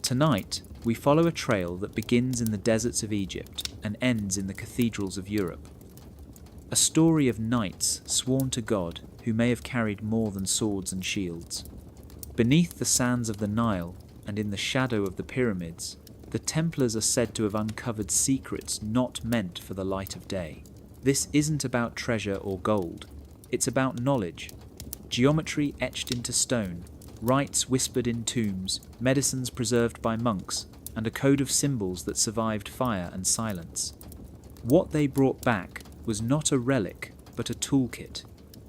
Tonight, we follow a trail that begins in the deserts of Egypt and ends in the cathedrals of Europe. A story of knights sworn to God who may have carried more than swords and shields. Beneath the sands of the Nile and in the shadow of the pyramids, the Templars are said to have uncovered secrets not meant for the light of day. This isn't about treasure or gold. It's about knowledge. Geometry etched into stone, rites whispered in tombs, medicines preserved by monks, and a code of symbols that survived fire and silence. What they brought back was not a relic, but a toolkit.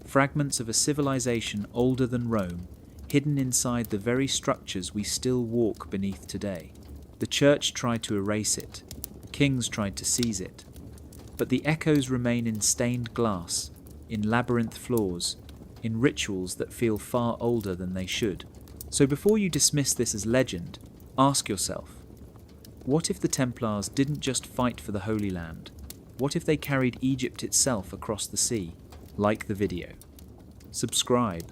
Fragments of a civilization older than Rome, hidden inside the very structures we still walk beneath today. The church tried to erase it. Kings tried to seize it. But the echoes remain in stained glass, in labyrinth floors, in rituals that feel far older than they should. So before you dismiss this as legend, ask yourself, what if the Templars didn't just fight for the Holy Land? What if they carried Egypt itself across the sea? Like the video. Subscribe.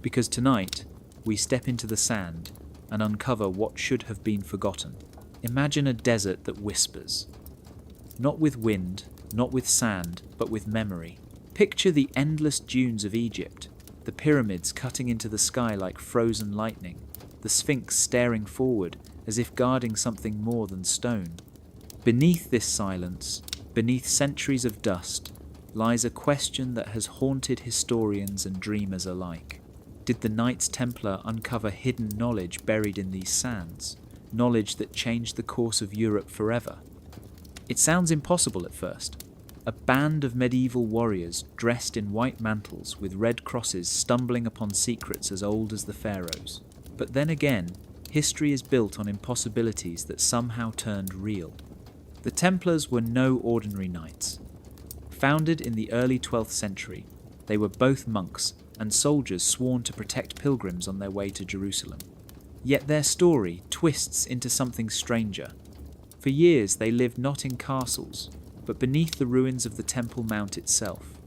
Because tonight, we step into the sand and uncover what should have been forgotten. Imagine a desert that whispers. Not with wind, not with sand, but with memory. Picture the endless dunes of Egypt, the pyramids cutting into the sky like frozen lightning, the Sphinx staring forward as if guarding something more than stone. Beneath this silence, beneath centuries of dust, lies a question that has haunted historians and dreamers alike. Did the Knights Templar uncover hidden knowledge buried in these sands, knowledge that changed the course of Europe forever? It sounds impossible at first. A band of medieval warriors dressed in white mantles with red crosses stumbling upon secrets as old as the pharaohs. But then again, history is built on impossibilities that somehow turned real. The Templars were no ordinary knights. Founded in the early 12th century, they were both monks and soldiers sworn to protect pilgrims on their way to Jerusalem. Yet their story twists into something stranger. For years they lived not in castles, but beneath the ruins of the Temple Mount itself.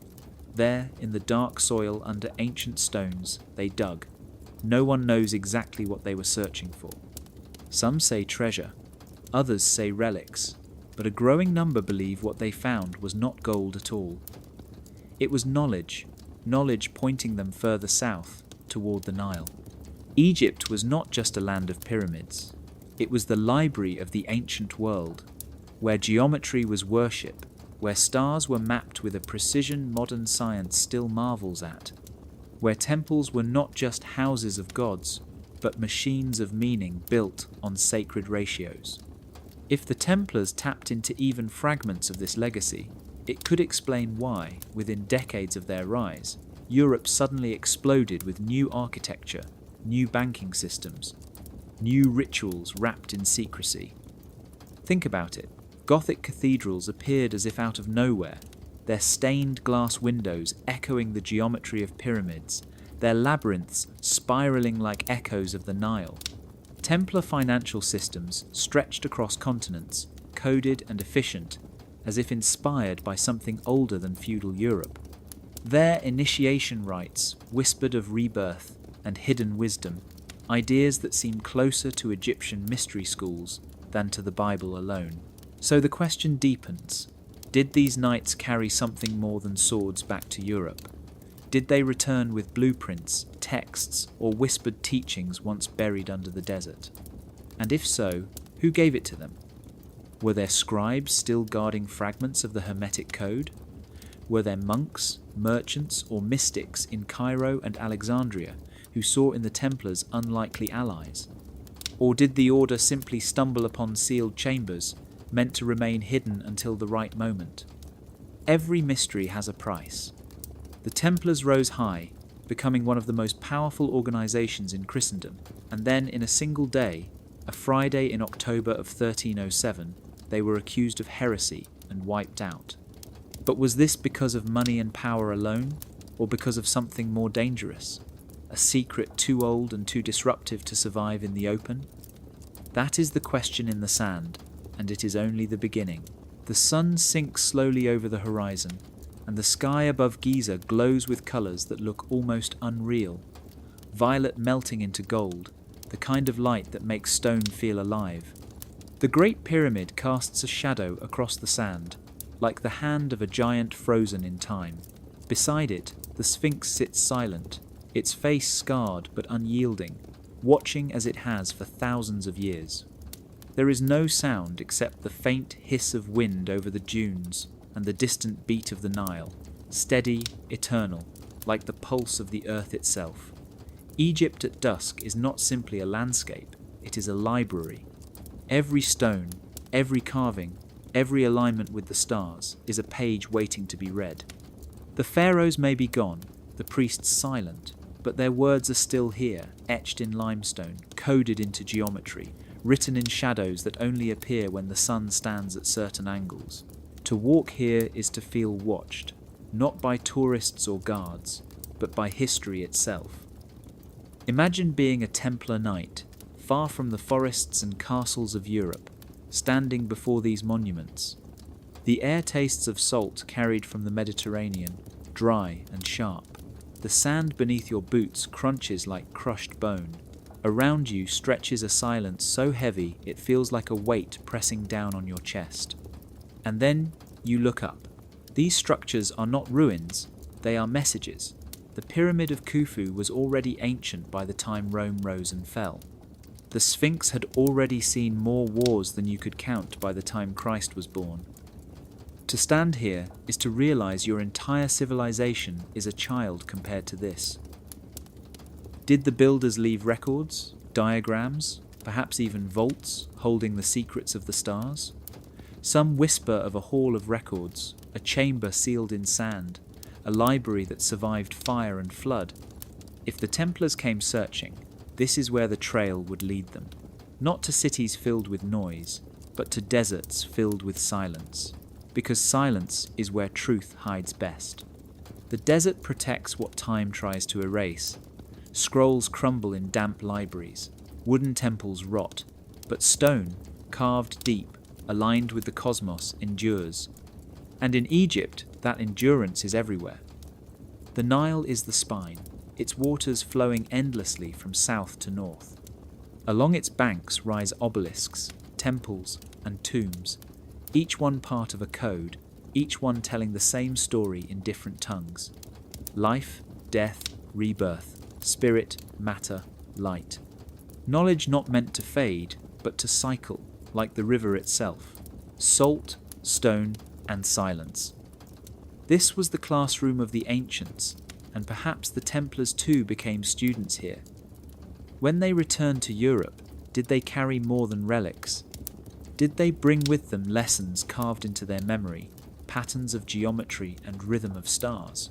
There, in the dark soil under ancient stones, they dug. No one knows exactly what they were searching for. Some say treasure, others say relics, but a growing number believe what they found was not gold at all. It was knowledge pointing them further south, toward the Nile. Egypt was not just a land of pyramids. It was the library of the ancient world, where geometry was worship, where stars were mapped with a precision modern science still marvels at, where temples were not just houses of gods, but machines of meaning built on sacred ratios. If the Templars tapped into even fragments of this legacy, it could explain why, within decades of their rise, Europe suddenly exploded with new architecture, new banking systems, new rituals wrapped in secrecy. Think about it. Gothic cathedrals appeared as if out of nowhere, their stained glass windows echoing the geometry of pyramids, their labyrinths spiraling like echoes of the Nile. Templar financial systems stretched across continents, coded and efficient, as if inspired by something older than feudal Europe. Their initiation rites whispered of rebirth and hidden wisdom, ideas that seem closer to Egyptian mystery schools than to the Bible alone. So the question deepens. Did these knights carry something more than swords back to Europe? Did they return with blueprints, texts, or whispered teachings once buried under the desert? And if so, who gave it to them? Were there scribes still guarding fragments of the Hermetic Code? Were there monks, merchants, or mystics in Cairo and Alexandria who saw in the Templars unlikely allies? Or did the order simply stumble upon sealed chambers, meant to remain hidden until the right moment? Every mystery has a price. The Templars rose high, becoming one of the most powerful organizations in Christendom, and then in a single day, a Friday in October of 1307, they were accused of heresy and wiped out. But was this because of money and power alone, or because of something more dangerous? A secret too old and too disruptive to survive in the open? That is the question in the sand, and it is only the beginning. The sun sinks slowly over the horizon, and the sky above Giza glows with colours that look almost unreal. Violet melting into gold, the kind of light that makes stone feel alive. The Great Pyramid casts a shadow across the sand, like the hand of a giant frozen in time. Beside it, the Sphinx sits silent, its face scarred but unyielding, watching as it has for thousands of years. There is no sound except the faint hiss of wind over the dunes and the distant beat of the Nile, steady, eternal, like the pulse of the earth itself. Egypt at dusk is not simply a landscape, it is a library. Every stone, every carving, every alignment with the stars is a page waiting to be read. The pharaohs may be gone, the priests silent, but their words are still here, etched in limestone, coded into geometry, written in shadows that only appear when the sun stands at certain angles. To walk here is to feel watched, not by tourists or guards, but by history itself. Imagine being a Templar knight, far from the forests and castles of Europe, standing before these monuments. The air tastes of salt carried from the Mediterranean, dry and sharp. The sand beneath your boots crunches like crushed bone. Around you stretches a silence so heavy it feels like a weight pressing down on your chest. And then you look up. These structures are not ruins, they are messages. The Pyramid of Khufu was already ancient by the time Rome rose and fell. The Sphinx had already seen more wars than you could count by the time Christ was born. To stand here is to realize your entire civilization is a child compared to this. Did the builders leave records, diagrams, perhaps even vaults holding the secrets of the stars? Some whisper of a hall of records, a chamber sealed in sand, a library that survived fire and flood. If the Templars came searching, this is where the trail would lead them. Not to cities filled with noise, but to deserts filled with silence. Because silence is where truth hides best. The desert protects what time tries to erase. Scrolls crumble in damp libraries, wooden temples rot, but stone, carved deep, aligned with the cosmos, endures. And in Egypt, that endurance is everywhere. The Nile is the spine, its waters flowing endlessly from south to north. Along its banks rise obelisks, temples, and tombs, each one part of a code, each one telling the same story in different tongues. Life, death, rebirth, spirit, matter, light. Knowledge not meant to fade, but to cycle, like the river itself. Salt, stone, and silence. This was the classroom of the ancients, and perhaps the Templars too became students here. When they returned to Europe, did they carry more than relics? Did they bring with them lessons carved into their memory, patterns of geometry and rhythm of stars?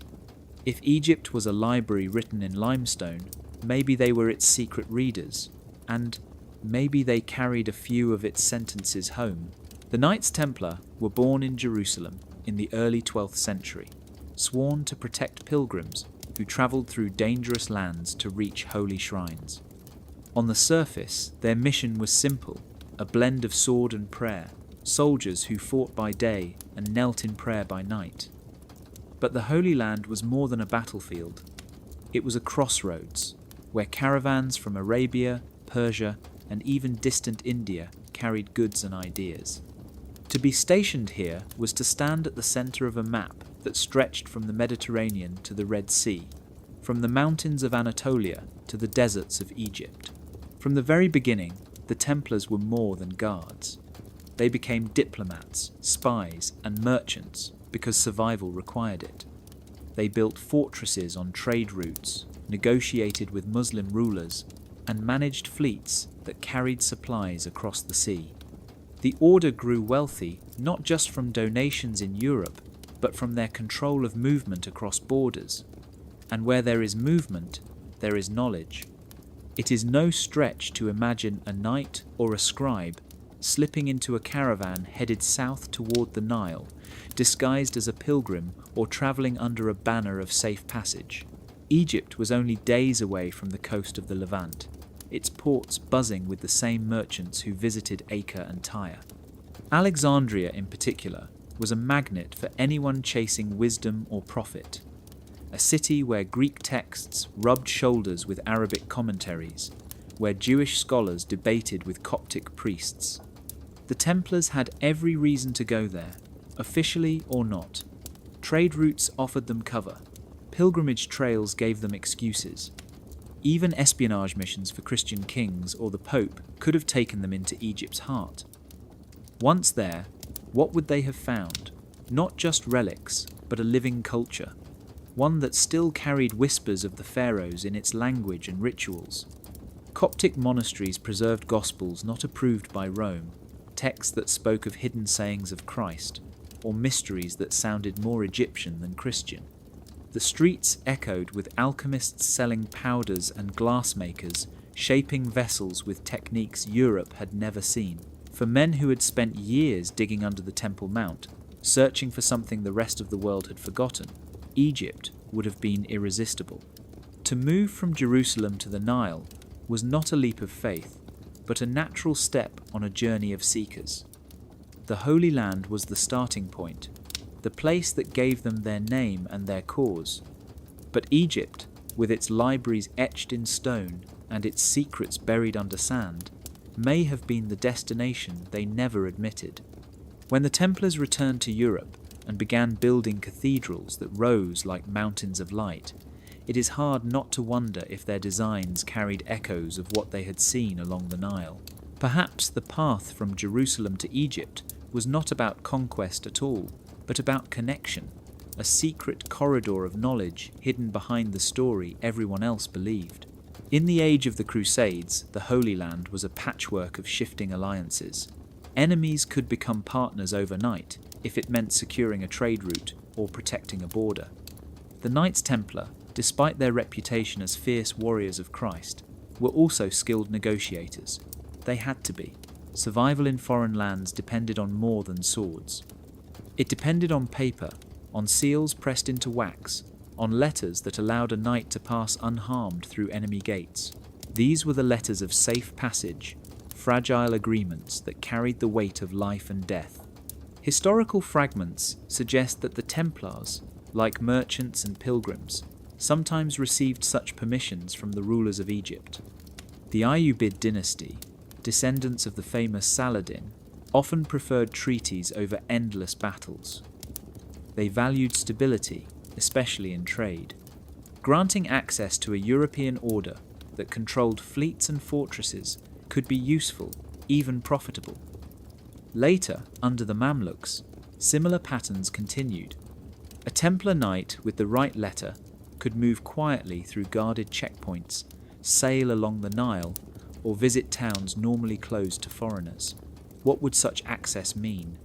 If Egypt was a library written in limestone, maybe they were its secret readers, and maybe they carried a few of its sentences home. The Knights Templar were born in Jerusalem in the early 12th century, sworn to protect pilgrims who travelled through dangerous lands to reach holy shrines. On the surface, their mission was simple, a blend of sword and prayer, soldiers who fought by day and knelt in prayer by night. But the Holy Land was more than a battlefield. It was a crossroads, where caravans from Arabia, Persia, and even distant India carried goods and ideas. To be stationed here was to stand at the centre of a map that stretched from the Mediterranean to the Red Sea, from the mountains of Anatolia to the deserts of Egypt. From the very beginning, the Templars were more than guards. They became diplomats, spies, and merchants because survival required it. They built fortresses on trade routes, negotiated with Muslim rulers, and managed fleets that carried supplies across the sea. The order grew wealthy not just from donations in Europe, but from their control of movement across borders. And where there is movement, there is knowledge. It is no stretch to imagine a knight or a scribe slipping into a caravan headed south toward the Nile, disguised as a pilgrim or travelling under a banner of safe passage. Egypt was only days away from the coast of the Levant, its ports buzzing with the same merchants who visited Acre and Tyre. Alexandria, in particular, was a magnet for anyone chasing wisdom or profit, a city where Greek texts rubbed shoulders with Arabic commentaries, where Jewish scholars debated with Coptic priests. The Templars had every reason to go there, officially or not. Trade routes offered them cover. Pilgrimage trails gave them excuses. Even espionage missions for Christian kings or the Pope could have taken them into Egypt's heart. Once there, what would they have found? Not just relics, but a living culture, one that still carried whispers of the pharaohs in its language and rituals. Coptic monasteries preserved gospels not approved by Rome, texts that spoke of hidden sayings of Christ, or mysteries that sounded more Egyptian than Christian. The streets echoed with alchemists selling powders and glassmakers shaping vessels with techniques Europe had never seen. For men who had spent years digging under the Temple Mount, searching for something the rest of the world had forgotten, Egypt would have been irresistible. To move from Jerusalem to the Nile was not a leap of faith, but a natural step on a journey of seekers. The Holy Land was the starting point, the place that gave them their name and their cause. But Egypt, with its libraries etched in stone and its secrets buried under sand, may have been the destination they never admitted. When the Templars returned to Europe and began building cathedrals that rose like mountains of light, it is hard not to wonder if their designs carried echoes of what they had seen along the Nile. Perhaps the path from Jerusalem to Egypt was not about conquest at all, but about connection, a secret corridor of knowledge hidden behind the story everyone else believed. In the age of the Crusades, the Holy Land was a patchwork of shifting alliances. Enemies could become partners overnight if it meant securing a trade route or protecting a border. The Knights Templar, despite their reputation as fierce warriors of Christ, were also skilled negotiators. They had to be. Survival in foreign lands depended on more than swords. It depended on paper, on seals pressed into wax, on letters that allowed a knight to pass unharmed through enemy gates. These were the letters of safe passage, fragile agreements that carried the weight of life and death. Historical fragments suggest that the Templars, like merchants and pilgrims, sometimes received such permissions from the rulers of Egypt. The Ayyubid dynasty, descendants of the famous Saladin, often preferred treaties over endless battles. They valued stability, especially in trade. Granting access to a European order that controlled fleets and fortresses could be useful, even profitable. Later, under the Mamluks, similar patterns continued. A Templar knight with the right letter could move quietly through guarded checkpoints, sail along the Nile, or visit towns normally closed to foreigners. What would such access mean?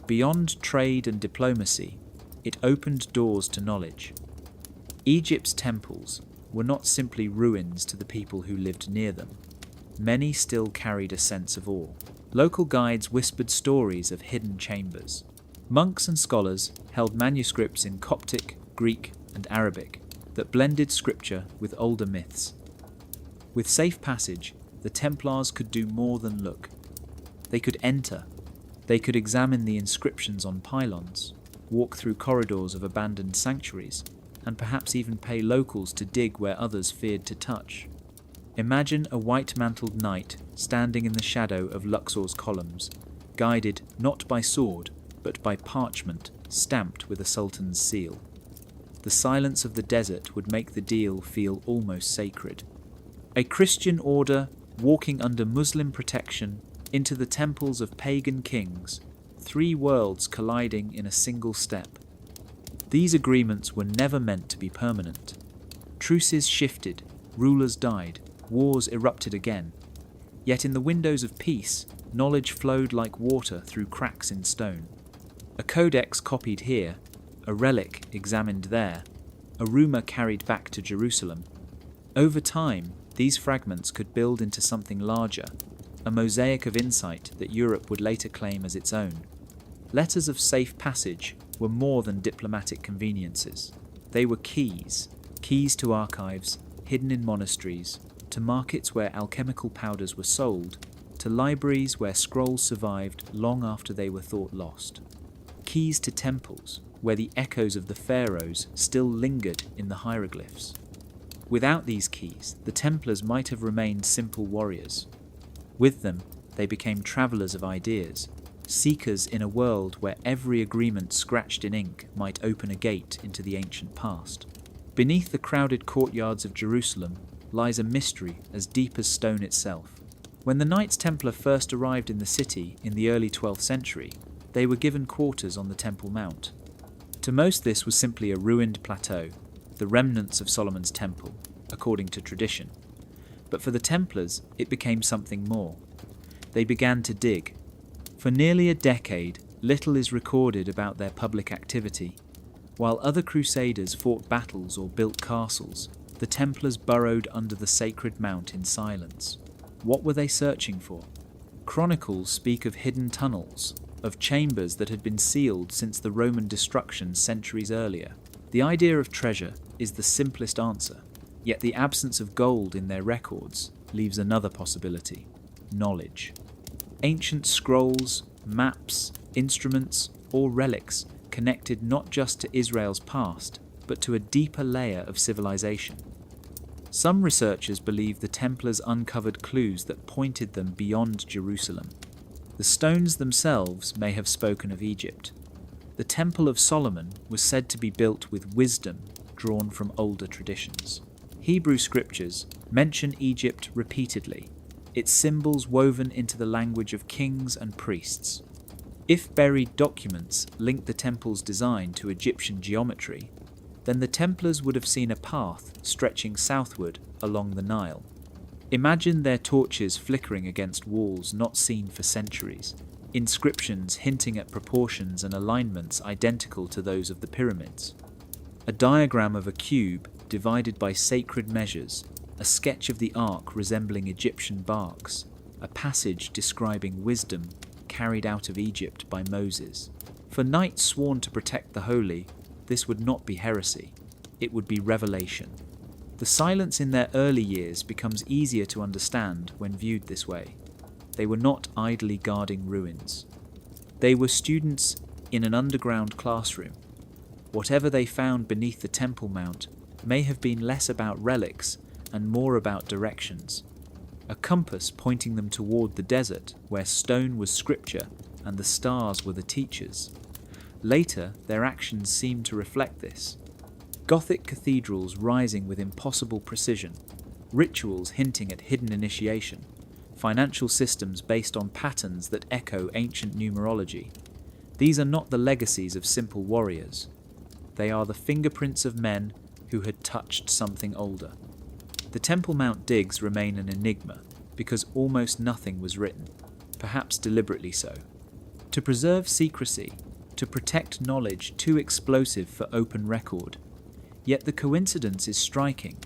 Beyond trade and diplomacy, it opened doors to knowledge. Egypt's temples were not simply ruins to the people who lived near them. Many still carried a sense of awe. Local guides whispered stories of hidden chambers. Monks and scholars held manuscripts in Coptic, Greek, and Arabic that blended scripture with older myths. With safe passage, the Templars could do more than look. They could enter. They could examine the inscriptions on pylons, walk through corridors of abandoned sanctuaries, and perhaps even pay locals to dig where others feared to touch. Imagine a white-mantled knight standing in the shadow of Luxor's columns, guided not by sword, but by parchment stamped with a sultan's seal. The silence of the desert would make the deal feel almost sacred. A Christian order walking under Muslim protection into the temples of pagan kings, three worlds colliding in a single step. These agreements were never meant to be permanent. Truces shifted, rulers died, wars erupted again. Yet in the windows of peace, knowledge flowed like water through cracks in stone. A codex copied here, a relic examined there, a rumour carried back to Jerusalem. Over time, these fragments could build into something larger, a mosaic of insight that Europe would later claim as its own. Letters of safe passage were more than diplomatic conveniences. They were keys to archives, hidden in monasteries, to markets where alchemical powders were sold, to libraries where scrolls survived long after they were thought lost. Keys to temples, where the echoes of the pharaohs still lingered in the hieroglyphs. Without these keys, the Templars might have remained simple warriors. With them, they became travelers of ideas, seekers in a world where every agreement scratched in ink might open a gate into the ancient past. Beneath the crowded courtyards of Jerusalem lies a mystery as deep as stone itself. When the Knights Templar first arrived in the city in the early 12th century, they were given quarters on the Temple Mount. To most, this was simply a ruined plateau, the remnants of Solomon's temple, according to tradition. But for the Templars, it became something more. They began to dig. For nearly a decade, little is recorded about their public activity. While other crusaders fought battles or built castles, the Templars burrowed under the sacred mount in silence. What were they searching for? Chronicles speak of hidden tunnels, of chambers that had been sealed since the Roman destruction centuries earlier. The idea of treasure is the simplest answer, yet the absence of gold in their records leaves another possibility: knowledge. Ancient scrolls, maps, instruments, or relics connected not just to Israel's past, but to a deeper layer of civilization. Some researchers believe the Templars uncovered clues that pointed them beyond Jerusalem. The stones themselves may have spoken of Egypt. The Temple of Solomon was said to be built with wisdom drawn from older traditions. Hebrew scriptures mention Egypt repeatedly, its symbols woven into the language of kings and priests. If buried documents link the temple's design to Egyptian geometry, then the Templars would have seen a path stretching southward along the Nile. Imagine their torches flickering against walls not seen for centuries, inscriptions hinting at proportions and alignments identical to those of the pyramids. A diagram of a cube divided by sacred measures, a sketch of the ark resembling Egyptian barks, a passage describing wisdom carried out of Egypt by Moses. For knights sworn to protect the holy, this would not be heresy, it would be revelation. The silence in their early years becomes easier to understand when viewed this way. They were not idly guarding ruins. They were students in an underground classroom. Whatever they found beneath the Temple Mount may have been less about relics and more about directions. A compass pointing them toward the desert where stone was scripture and the stars were the teachers. Later, their actions seemed to reflect this. Gothic cathedrals rising with impossible precision, rituals hinting at hidden initiation, financial systems based on patterns that echo ancient numerology. These are not the legacies of simple warriors. They are the fingerprints of men who had touched something older. The Temple Mount digs remain an enigma because almost nothing was written, perhaps deliberately so. To preserve secrecy, to protect knowledge too explosive for open record. Yet the coincidence is striking.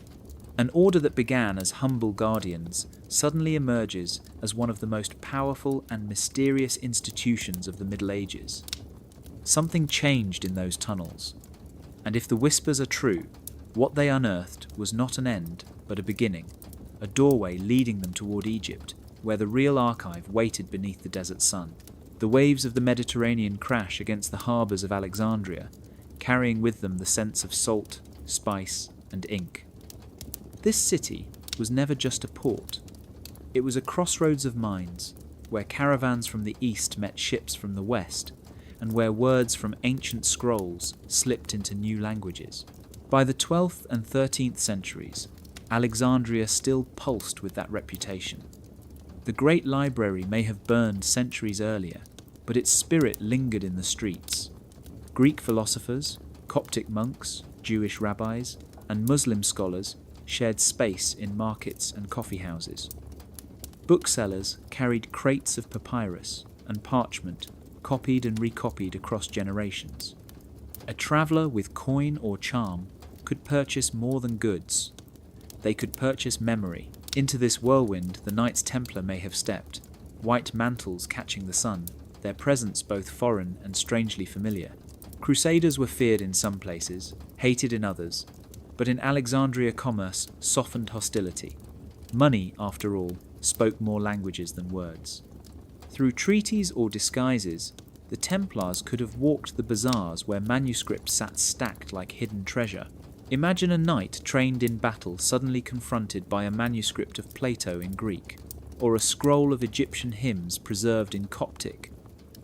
An order that began as humble guardians suddenly emerges as one of the most powerful and mysterious institutions of the Middle Ages. Something changed in those tunnels, and if the whispers are true, what they unearthed was not an end, but a beginning, a doorway leading them toward Egypt, where the real archive waited beneath the desert sun. The waves of the Mediterranean crash against the harbours of Alexandria, carrying with them the scents of salt, spice, and ink. This city was never just a port. It was a crossroads of minds, where caravans from the east met ships from the west, and where words from ancient scrolls slipped into new languages. By the 12th and 13th centuries, Alexandria still pulsed with that reputation. The great library may have burned centuries earlier, but its spirit lingered in the streets. Greek philosophers, Coptic monks, Jewish rabbis, and Muslim scholars shared space in markets and coffee houses. Booksellers carried crates of papyrus and parchment, copied and recopied across generations. A traveller with coin or charm could purchase more than goods. They could purchase memory. Into this whirlwind the Knights Templar may have stepped, white mantles catching the sun, their presence both foreign and strangely familiar. Crusaders were feared in some places, hated in others, but in Alexandria commerce softened hostility. Money, after all, spoke more languages than words. Through treaties or disguises, the Templars could have walked the bazaars where manuscripts sat stacked like hidden treasure. Imagine a knight trained in battle suddenly confronted by a manuscript of Plato in Greek, or a scroll of Egyptian hymns preserved in Coptic,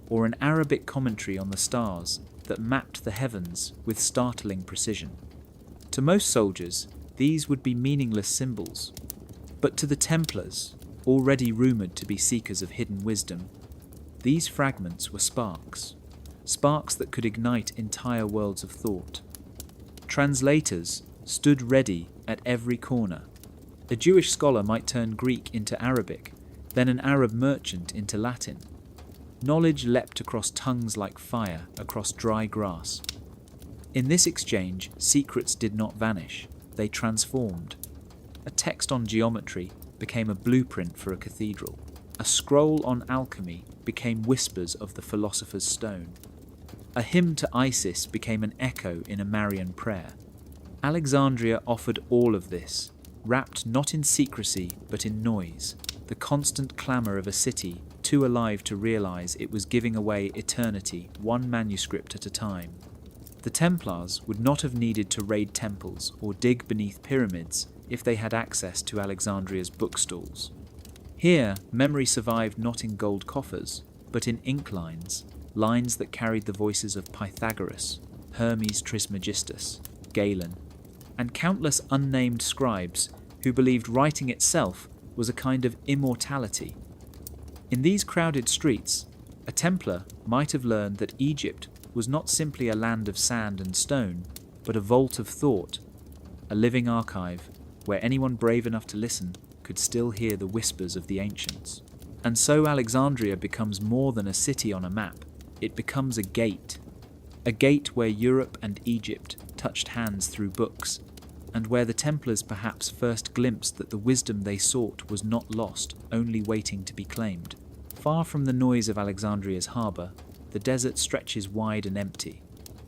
or an Arabic commentary on the stars that mapped the heavens with startling precision. To most soldiers, these would be meaningless symbols, but to the Templars, already rumoured to be seekers of hidden wisdom, these fragments were sparks that could ignite entire worlds of thought. Translators stood ready at every corner. A Jewish scholar might turn Greek into Arabic, then an Arab merchant into Latin. Knowledge leapt across tongues like fire across dry grass. In this exchange, secrets did not vanish, they transformed. A text on geometry became a blueprint for a cathedral. A scroll on alchemy became whispers of the philosopher's stone. A hymn to Isis became an echo in a Marian prayer. Alexandria offered all of this, wrapped not in secrecy but in noise, the constant clamour of a city too alive to realise it was giving away eternity one manuscript at a time. The Templars would not have needed to raid temples or dig beneath pyramids if they had access to Alexandria's bookstalls. Here, memory survived not in gold coffers, but in ink lines that carried the voices of Pythagoras, Hermes Trismegistus, Galen, and countless unnamed scribes who believed writing itself was a kind of immortality. In these crowded streets, a Templar might have learned that Egypt was not simply a land of sand and stone, but a vault of thought, a living archive where anyone brave enough to listen could still hear the whispers of the ancients. And so Alexandria becomes more than a city on a map. It becomes a gate where Europe and Egypt touched hands through books, and where the Templars perhaps first glimpsed that the wisdom they sought was not lost, only waiting to be claimed. Far from the noise of Alexandria's harbour, the desert stretches wide and empty.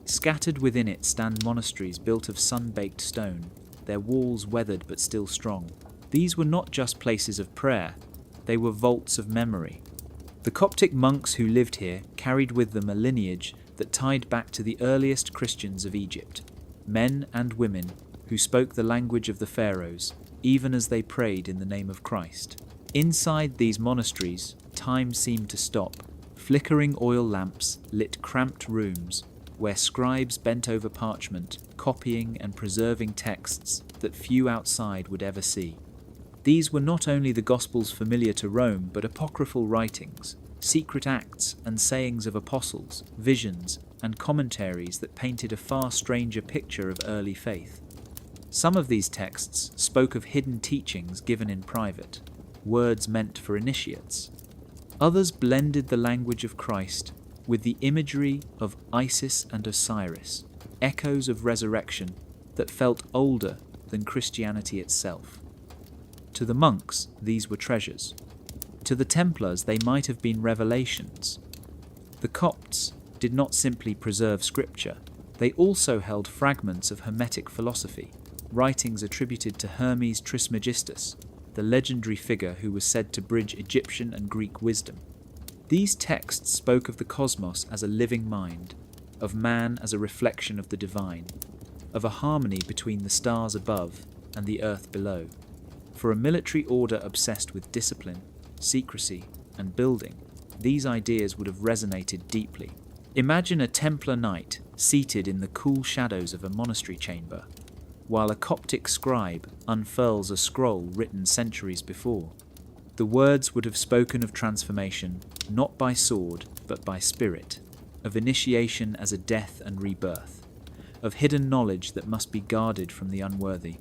Scattered within it stand monasteries built of sun-baked stone, their walls weathered but still strong. These were not just places of prayer, they were vaults of memory. The Coptic monks who lived here carried with them a lineage that tied back to the earliest Christians of Egypt, men and women who spoke the language of the pharaohs, even as they prayed in the name of Christ. Inside these monasteries, time seemed to stop. Flickering oil lamps lit cramped rooms where scribes bent over parchment, copying and preserving texts that few outside would ever see. These were not only the Gospels familiar to Rome, but apocryphal writings, secret acts and sayings of apostles, visions and commentaries that painted a far stranger picture of early faith. Some of these texts spoke of hidden teachings given in private, words meant for initiates. Others blended the language of Christ with the imagery of Isis and Osiris, echoes of resurrection that felt older than Christianity itself. To the monks, these were treasures. To the Templars, they might have been revelations. The Copts did not simply preserve scripture, they also held fragments of Hermetic philosophy, writings attributed to Hermes Trismegistus, the legendary figure who was said to bridge Egyptian and Greek wisdom. These texts spoke of the cosmos as a living mind, of man as a reflection of the divine, of a harmony between the stars above and the earth below. For a military order obsessed with discipline, secrecy, and building, these ideas would have resonated deeply. Imagine a Templar knight seated in the cool shadows of a monastery chamber, while a Coptic scribe unfurls a scroll written centuries before. The words would have spoken of transformation, not by sword, but by spirit, of initiation as a death and rebirth, of hidden knowledge that must be guarded from the unworthy.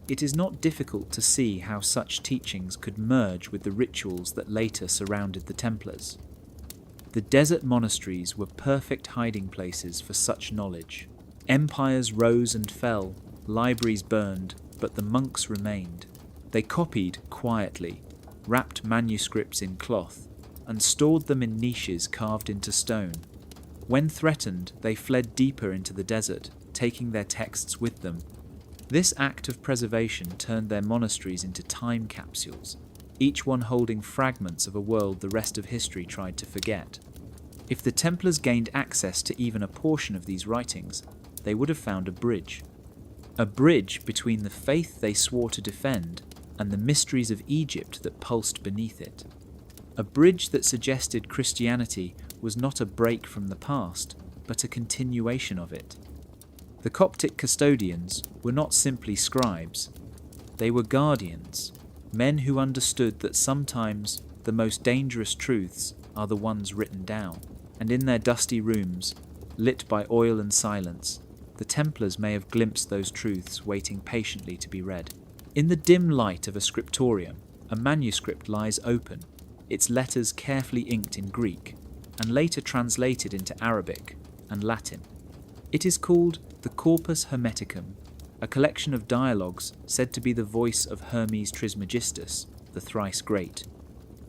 It is not difficult to see how such teachings could merge with the rituals that later surrounded the Templars. The desert monasteries were perfect hiding places for such knowledge. Empires rose and fell, libraries burned, but the monks remained. They copied quietly, wrapped manuscripts in cloth, and stored them in niches carved into stone. When threatened, they fled deeper into the desert, taking their texts with them. This act of preservation turned their monasteries into time capsules, each one holding fragments of a world the rest of history tried to forget. If the Templars gained access to even a portion of these writings, they would have found a bridge. a bridge between the faith they swore to defend and the mysteries of Egypt that pulsed beneath it. A bridge that suggested Christianity was not a break from the past, but a continuation of it. The Coptic custodians were not simply scribes. They were guardians, men who understood that sometimes the most dangerous truths are the ones written down, and in their dusty rooms, lit by oil and silence, the Templars may have glimpsed those truths waiting patiently to be read. In the dim light of a scriptorium, a manuscript lies open, its letters carefully inked in Greek, and later translated into Arabic and Latin. It is called the Corpus Hermeticum, a collection of dialogues said to be the voice of Hermes Trismegistus, the thrice great.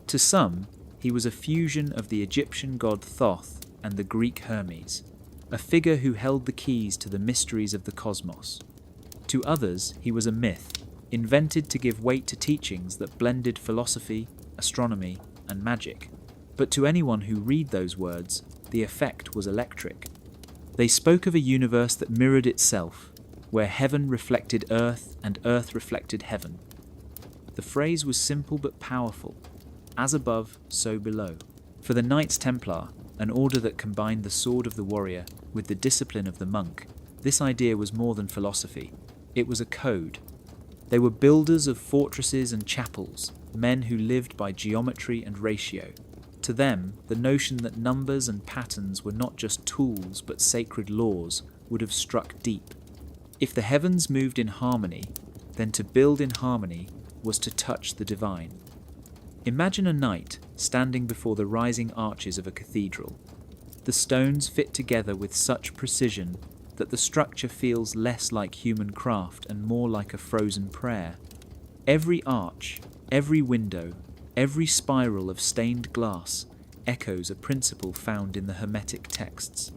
To some, he was a fusion of the Egyptian god Thoth and the Greek Hermes, a figure who held the keys to the mysteries of the cosmos. To others, he was a myth, invented to give weight to teachings that blended philosophy, astronomy, and magic. But to anyone who read those words, the effect was electric. They spoke of a universe that mirrored itself, where heaven reflected earth and earth reflected heaven. The phrase was simple but powerful, as above, so below. For the Knights Templar, an order that combined the sword of the warrior with the discipline of the monk, this idea was more than philosophy. It was a code. They were builders of fortresses and chapels, men who lived by geometry and ratio. To them, the notion that numbers and patterns were not just tools but sacred laws would have struck deep. If the heavens moved in harmony, then to build in harmony was to touch the divine. Imagine a knight standing before the rising arches of a cathedral. The stones fit together with such precision that the structure feels less like human craft and more like a frozen prayer. Every arch, every window, every spiral of stained glass echoes a principle found in the Hermetic texts.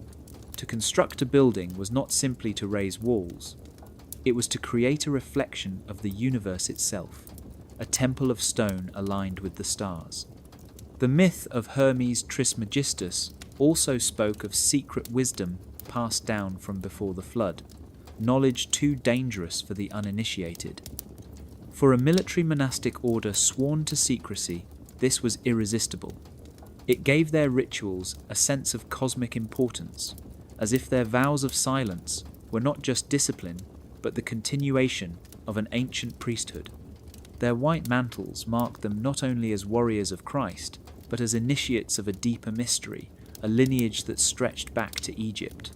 To construct a building was not simply to raise walls. It was to create a reflection of the universe itself, a temple of stone aligned with the stars. The myth of Hermes Trismegistus also spoke of secret wisdom passed down from before the flood, knowledge too dangerous for the uninitiated. For a military monastic order sworn to secrecy, this was irresistible. It gave their rituals a sense of cosmic importance, as if their vows of silence were not just discipline, but the continuation of an ancient priesthood. Their white mantles marked them not only as warriors of Christ, but as initiates of a deeper mystery, a lineage that stretched back to Egypt.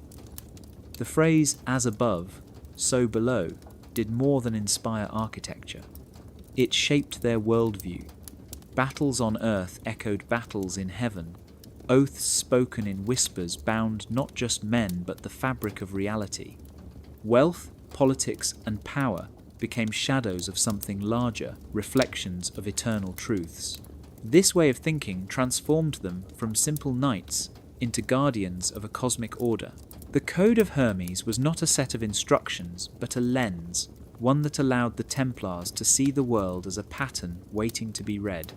The phrase, as above, so below, did more than inspire architecture. It shaped their worldview. Battles on earth echoed battles in heaven. Oaths spoken in whispers bound not just men but the fabric of reality. Wealth, politics, and power became shadows of something larger, reflections of eternal truths. This way of thinking transformed them from simple knights into guardians of a cosmic order. The Code of Hermes was not a set of instructions, but a lens, one that allowed the Templars to see the world as a pattern waiting to be read.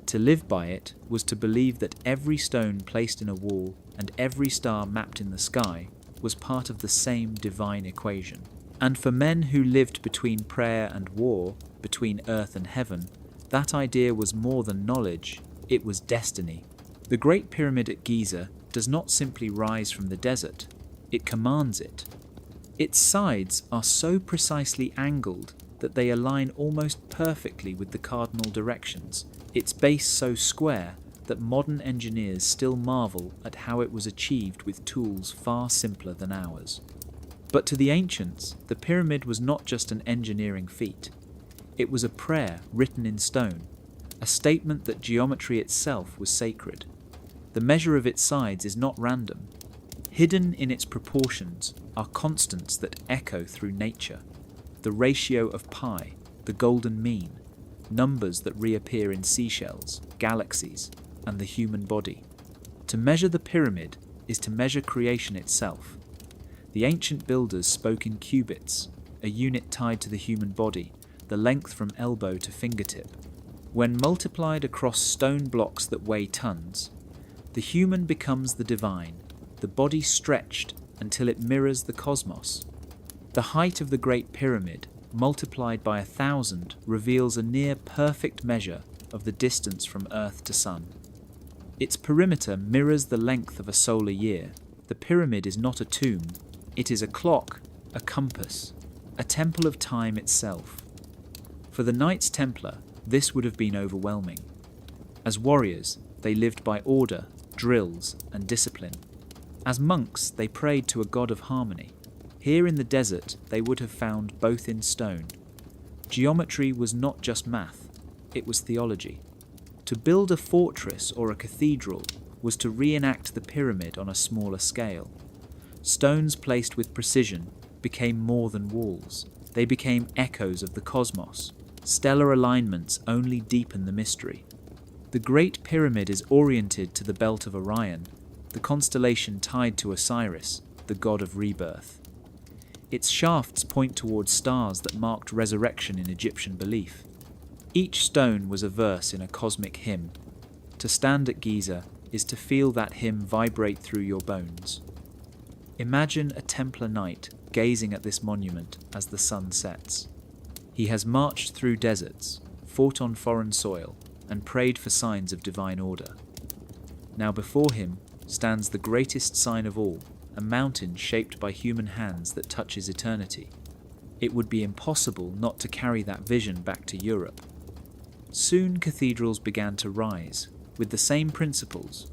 To live by it was to believe that every stone placed in a wall and every star mapped in the sky was part of the same divine equation. And for men who lived between prayer and war, between earth and heaven, that idea was more than knowledge, it was destiny. The Great Pyramid at Giza does not simply rise from the desert, it commands it. Its sides are so precisely angled that they align almost perfectly with the cardinal directions, its base so square that modern engineers still marvel at how it was achieved with tools far simpler than ours. But to the ancients, the pyramid was not just an engineering feat. It was a prayer written in stone, a statement that geometry itself was sacred. The measure of its sides is not random. Hidden in its proportions are constants that echo through nature. The ratio of pi, the golden mean, numbers that reappear in seashells, galaxies, and the human body. To measure the pyramid is to measure creation itself. The ancient builders spoke in cubits, a unit tied to the human body, the length from elbow to fingertip. When multiplied across stone blocks that weigh tons, the human becomes the divine, the body stretched until it mirrors the cosmos. The height of the Great Pyramid, multiplied by 1,000, reveals a near-perfect measure of the distance from Earth to Sun. Its perimeter mirrors the length of a solar year. The pyramid is not a tomb, it is a clock, a compass, a temple of time itself. For the Knights Templar, this would have been overwhelming. As warriors, they lived by order, drills, and discipline. As monks, they prayed to a god of harmony. Here in the desert, they would have found both in stone. Geometry was not just math, it was theology. To build a fortress or a cathedral was to reenact the pyramid on a smaller scale. Stones placed with precision became more than walls. They became echoes of the cosmos. Stellar alignments only deepen the mystery. The Great Pyramid is oriented to the belt of Orion, the constellation tied to Osiris, the god of rebirth. Its shafts point towards stars that marked resurrection in Egyptian belief. Each stone was a verse in a cosmic hymn. To stand at Giza is to feel that hymn vibrate through your bones. Imagine a Templar knight gazing at this monument as the sun sets. He has marched through deserts, fought on foreign soil, and prayed for signs of divine order. Now before him stands the greatest sign of all, a mountain shaped by human hands that touches eternity. It would be impossible not to carry that vision back to Europe. Soon cathedrals began to rise, with the same principles.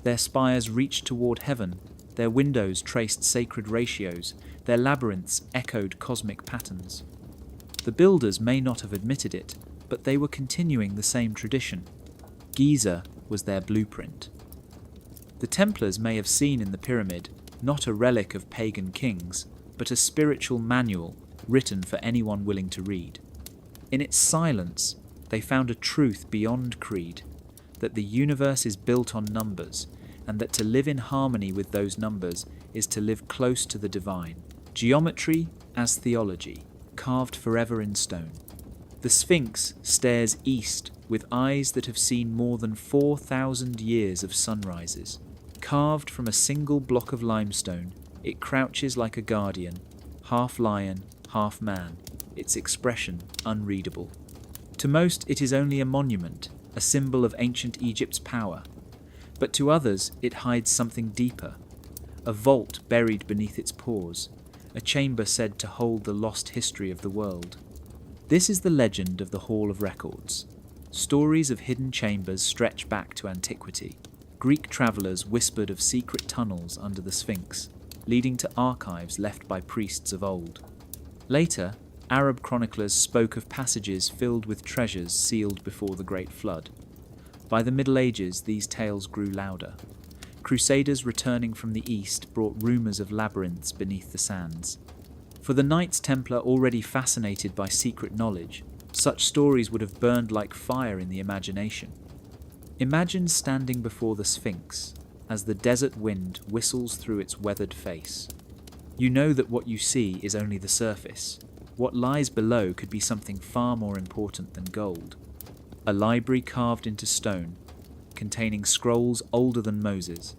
Their spires reached toward heaven, their windows traced sacred ratios, their labyrinths echoed cosmic patterns. The builders may not have admitted it, but they were continuing the same tradition. Giza was their blueprint. The Templars may have seen in the pyramid not a relic of pagan kings, but a spiritual manual written for anyone willing to read. In its silence, they found a truth beyond creed, that the universe is built on numbers, and that to live in harmony with those numbers is to live close to the divine. Geometry as theology, carved forever in stone. The Sphinx stares east with eyes that have seen more than 4,000 years of sunrises. Carved from a single block of limestone, it crouches like a guardian, half lion, half man, its expression unreadable. To most it is only a monument, a symbol of ancient Egypt's power, but to others it hides something deeper, a vault buried beneath its pores, a chamber said to hold the lost history of the world. This is the legend of the Hall of Records. Stories of hidden chambers stretch back to antiquity. Greek travellers whispered of secret tunnels under the Sphinx, leading to archives left by priests of old. Later, Arab chroniclers spoke of passages filled with treasures sealed before the Great Flood. By the Middle Ages, these tales grew louder. Crusaders returning from the east brought rumours of labyrinths beneath the sands. For the Knights Templar already fascinated by secret knowledge, such stories would have burned like fire in the imagination. Imagine standing before the Sphinx as the desert wind whistles through its weathered face. You know that what you see is only the surface. What lies below could be something far more important than gold. A library carved into stone, containing scrolls older than Moses,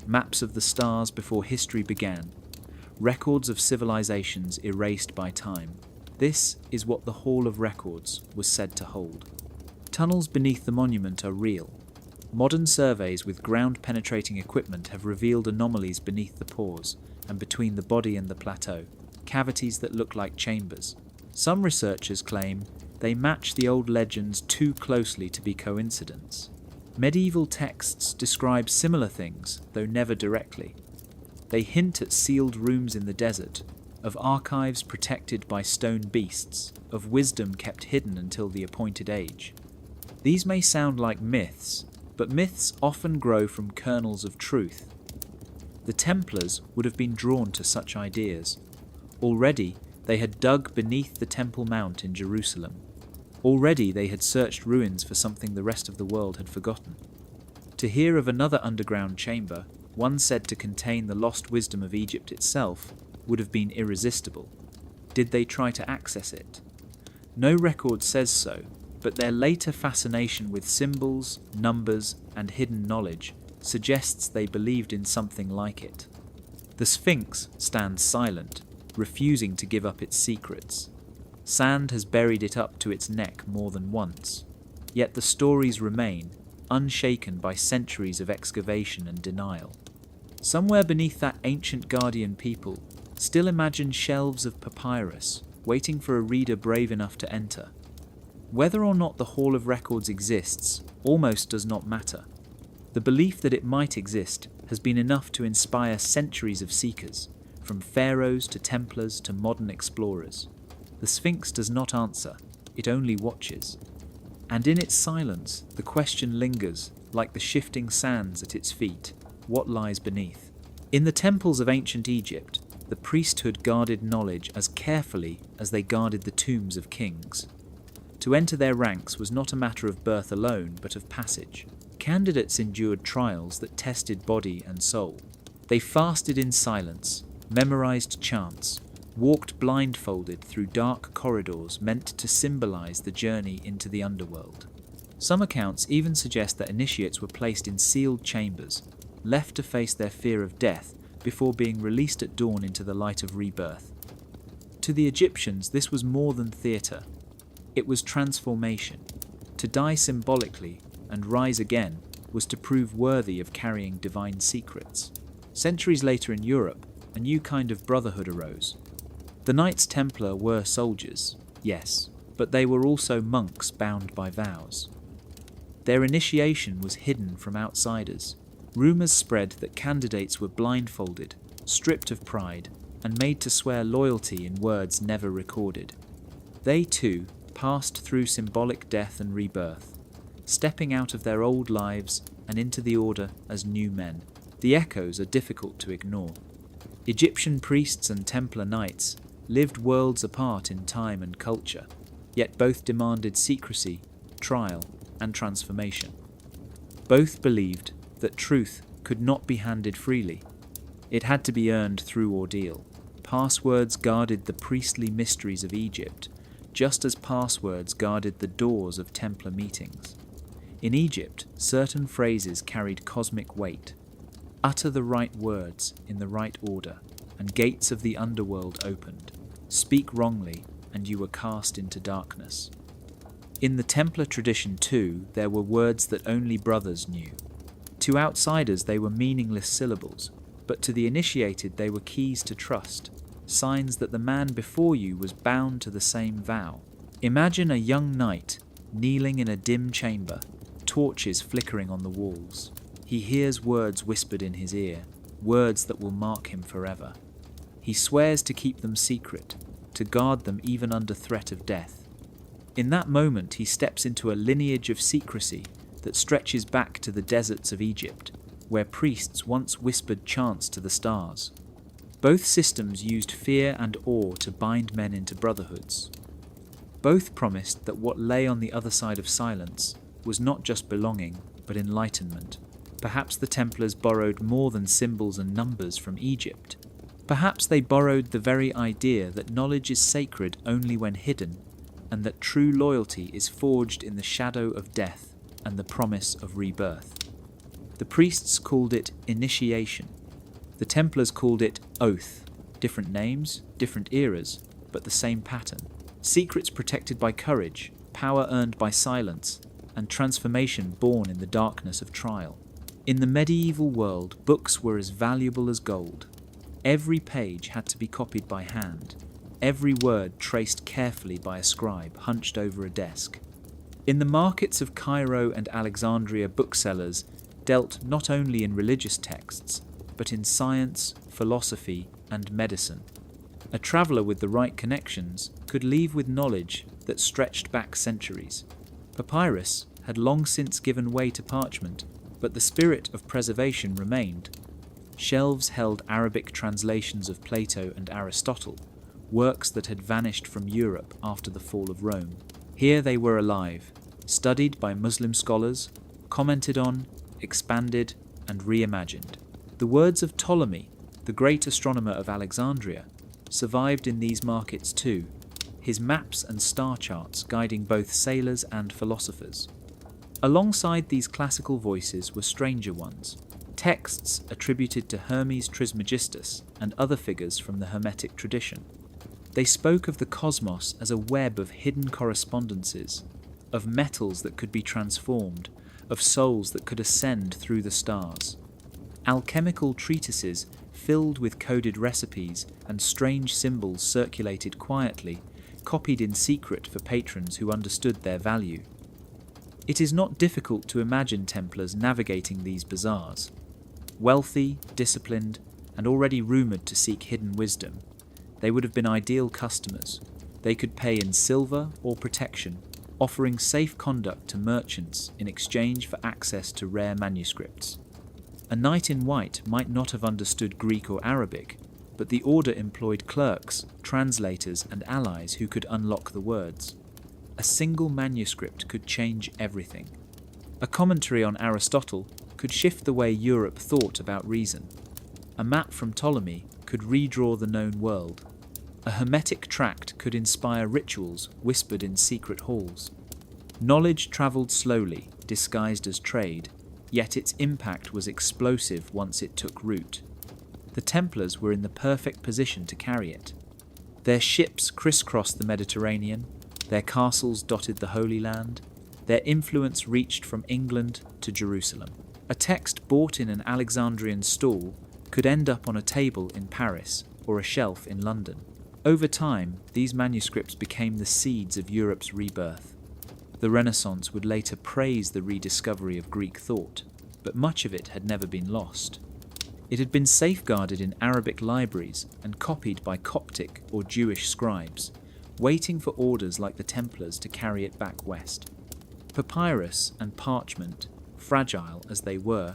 maps of the stars before history began, records of civilizations erased by time. This is what the Hall of Records was said to hold. Tunnels beneath the monument are real. Modern surveys with ground-penetrating equipment have revealed anomalies beneath the pores and between the body and the plateau, cavities that look like chambers. Some researchers claim they match the old legends too closely to be coincidence. Medieval texts describe similar things, though never directly. They hint at sealed rooms in the desert, of archives protected by stone beasts, of wisdom kept hidden until the appointed age. These may sound like myths, but myths often grow from kernels of truth. The Templars would have been drawn to such ideas. Already, they had dug beneath the Temple Mount in Jerusalem. Already they had searched ruins for something the rest of the world had forgotten. To hear of another underground chamber, one said to contain the lost wisdom of Egypt itself, would have been irresistible. Did they try to access it? No record says so, but their later fascination with symbols, numbers, and hidden knowledge suggests they believed in something like it. The Sphinx stands silent, refusing to give up its secrets. Sand has buried it up to its neck more than once, yet the stories remain, unshaken by centuries of excavation and denial. Somewhere beneath that ancient guardian people still imagine shelves of papyrus, waiting for a reader brave enough to enter. Whether or not the Hall of Records exists almost does not matter. The belief that it might exist has been enough to inspire centuries of seekers, from pharaohs to Templars to modern explorers. The Sphinx does not answer, it only watches. And in its silence, the question lingers, like the shifting sands at its feet, what lies beneath? In the temples of ancient Egypt, the priesthood guarded knowledge as carefully as they guarded the tombs of kings. To enter their ranks was not a matter of birth alone, but of passage. Candidates endured trials that tested body and soul. They fasted in silence, memorized chants, walked blindfolded through dark corridors meant to symbolize the journey into the underworld. Some accounts even suggest that initiates were placed in sealed chambers, left to face their fear of death before being released at dawn into the light of rebirth. To the Egyptians, this was more than theatre. It was transformation. To die symbolically and rise again was to prove worthy of carrying divine secrets. Centuries later in Europe, a new kind of brotherhood arose. The Knights Templar were soldiers, yes, but they were also monks bound by vows. Their initiation was hidden from outsiders. Rumours spread that candidates were blindfolded, stripped of pride, and made to swear loyalty in words never recorded. They too passed through symbolic death and rebirth, stepping out of their old lives and into the order as new men. The echoes are difficult to ignore. Egyptian priests and Templar knights lived worlds apart in time and culture, yet both demanded secrecy, trial, and transformation. Both believed that truth could not be handed freely. It had to be earned through ordeal. Passwords guarded the priestly mysteries of Egypt, just as passwords guarded the doors of Templar meetings. In Egypt, certain phrases carried cosmic weight. Utter the right words in the right order, and gates of the underworld opened. Speak wrongly, and you were cast into darkness. In the Templar tradition too, there were words that only brothers knew. To outsiders they were meaningless syllables, but to the initiated they were keys to trust, signs that the man before you was bound to the same vow. Imagine a young knight kneeling in a dim chamber, torches flickering on the walls. He hears words whispered in his ear, words that will mark him forever. He swears to keep them secret, to guard them even under threat of death. In that moment he steps into a lineage of secrecy that stretches back to the deserts of Egypt, where priests once whispered chants to the stars. Both systems used fear and awe to bind men into brotherhoods. Both promised that what lay on the other side of silence was not just belonging, but enlightenment. Perhaps the Templars borrowed more than symbols and numbers from Egypt. Perhaps they borrowed the very idea that knowledge is sacred only when hidden, and that true loyalty is forged in the shadow of death and the promise of rebirth. The priests called it initiation. The Templars called it oath. Different names, different eras, but the same pattern. Secrets protected by courage, power earned by silence, and transformation born in the darkness of trial. In the medieval world, books were as valuable as gold. Every page had to be copied by hand, every word traced carefully by a scribe hunched over a desk. In the markets of Cairo and Alexandria, booksellers dealt not only in religious texts, but in science, philosophy, and medicine. A traveller with the right connections could leave with knowledge that stretched back centuries. Papyrus had long since given way to parchment, but the spirit of preservation remained. Shelves held Arabic translations of Plato and Aristotle, works that had vanished from Europe after the fall of Rome. Here they were alive, studied by Muslim scholars, commented on, expanded, and reimagined. The words of Ptolemy, the great astronomer of Alexandria, survived in these markets too, his maps and star charts guiding both sailors and philosophers. Alongside these classical voices were stranger ones, texts attributed to Hermes Trismegistus and other figures from the Hermetic tradition. They spoke of the cosmos as a web of hidden correspondences, of metals that could be transformed, of souls that could ascend through the stars. Alchemical treatises filled with coded recipes and strange symbols circulated quietly, copied in secret for patrons who understood their value. It is not difficult to imagine Templars navigating these bazaars. Wealthy, disciplined, and already rumoured to seek hidden wisdom, they would have been ideal customers. They could pay in silver or protection, offering safe conduct to merchants in exchange for access to rare manuscripts. A knight in white might not have understood Greek or Arabic, but the order employed clerks, translators, and allies who could unlock the words. A single manuscript could change everything. A commentary on Aristotle could shift the way Europe thought about reason. A map from Ptolemy could redraw the known world. A Hermetic tract could inspire rituals whispered in secret halls. Knowledge travelled slowly, disguised as trade, yet its impact was explosive once it took root. The Templars were in the perfect position to carry it. Their ships crisscrossed the Mediterranean, their castles dotted the Holy Land, their influence reached from England to Jerusalem. A text bought in an Alexandrian stall could end up on a table in Paris or a shelf in London. Over time, these manuscripts became the seeds of Europe's rebirth. The Renaissance would later praise the rediscovery of Greek thought, but much of it had never been lost. It had been safeguarded in Arabic libraries and copied by Coptic or Jewish scribes, waiting for orders like the Templars to carry it back west. Papyrus and parchment, fragile as they were,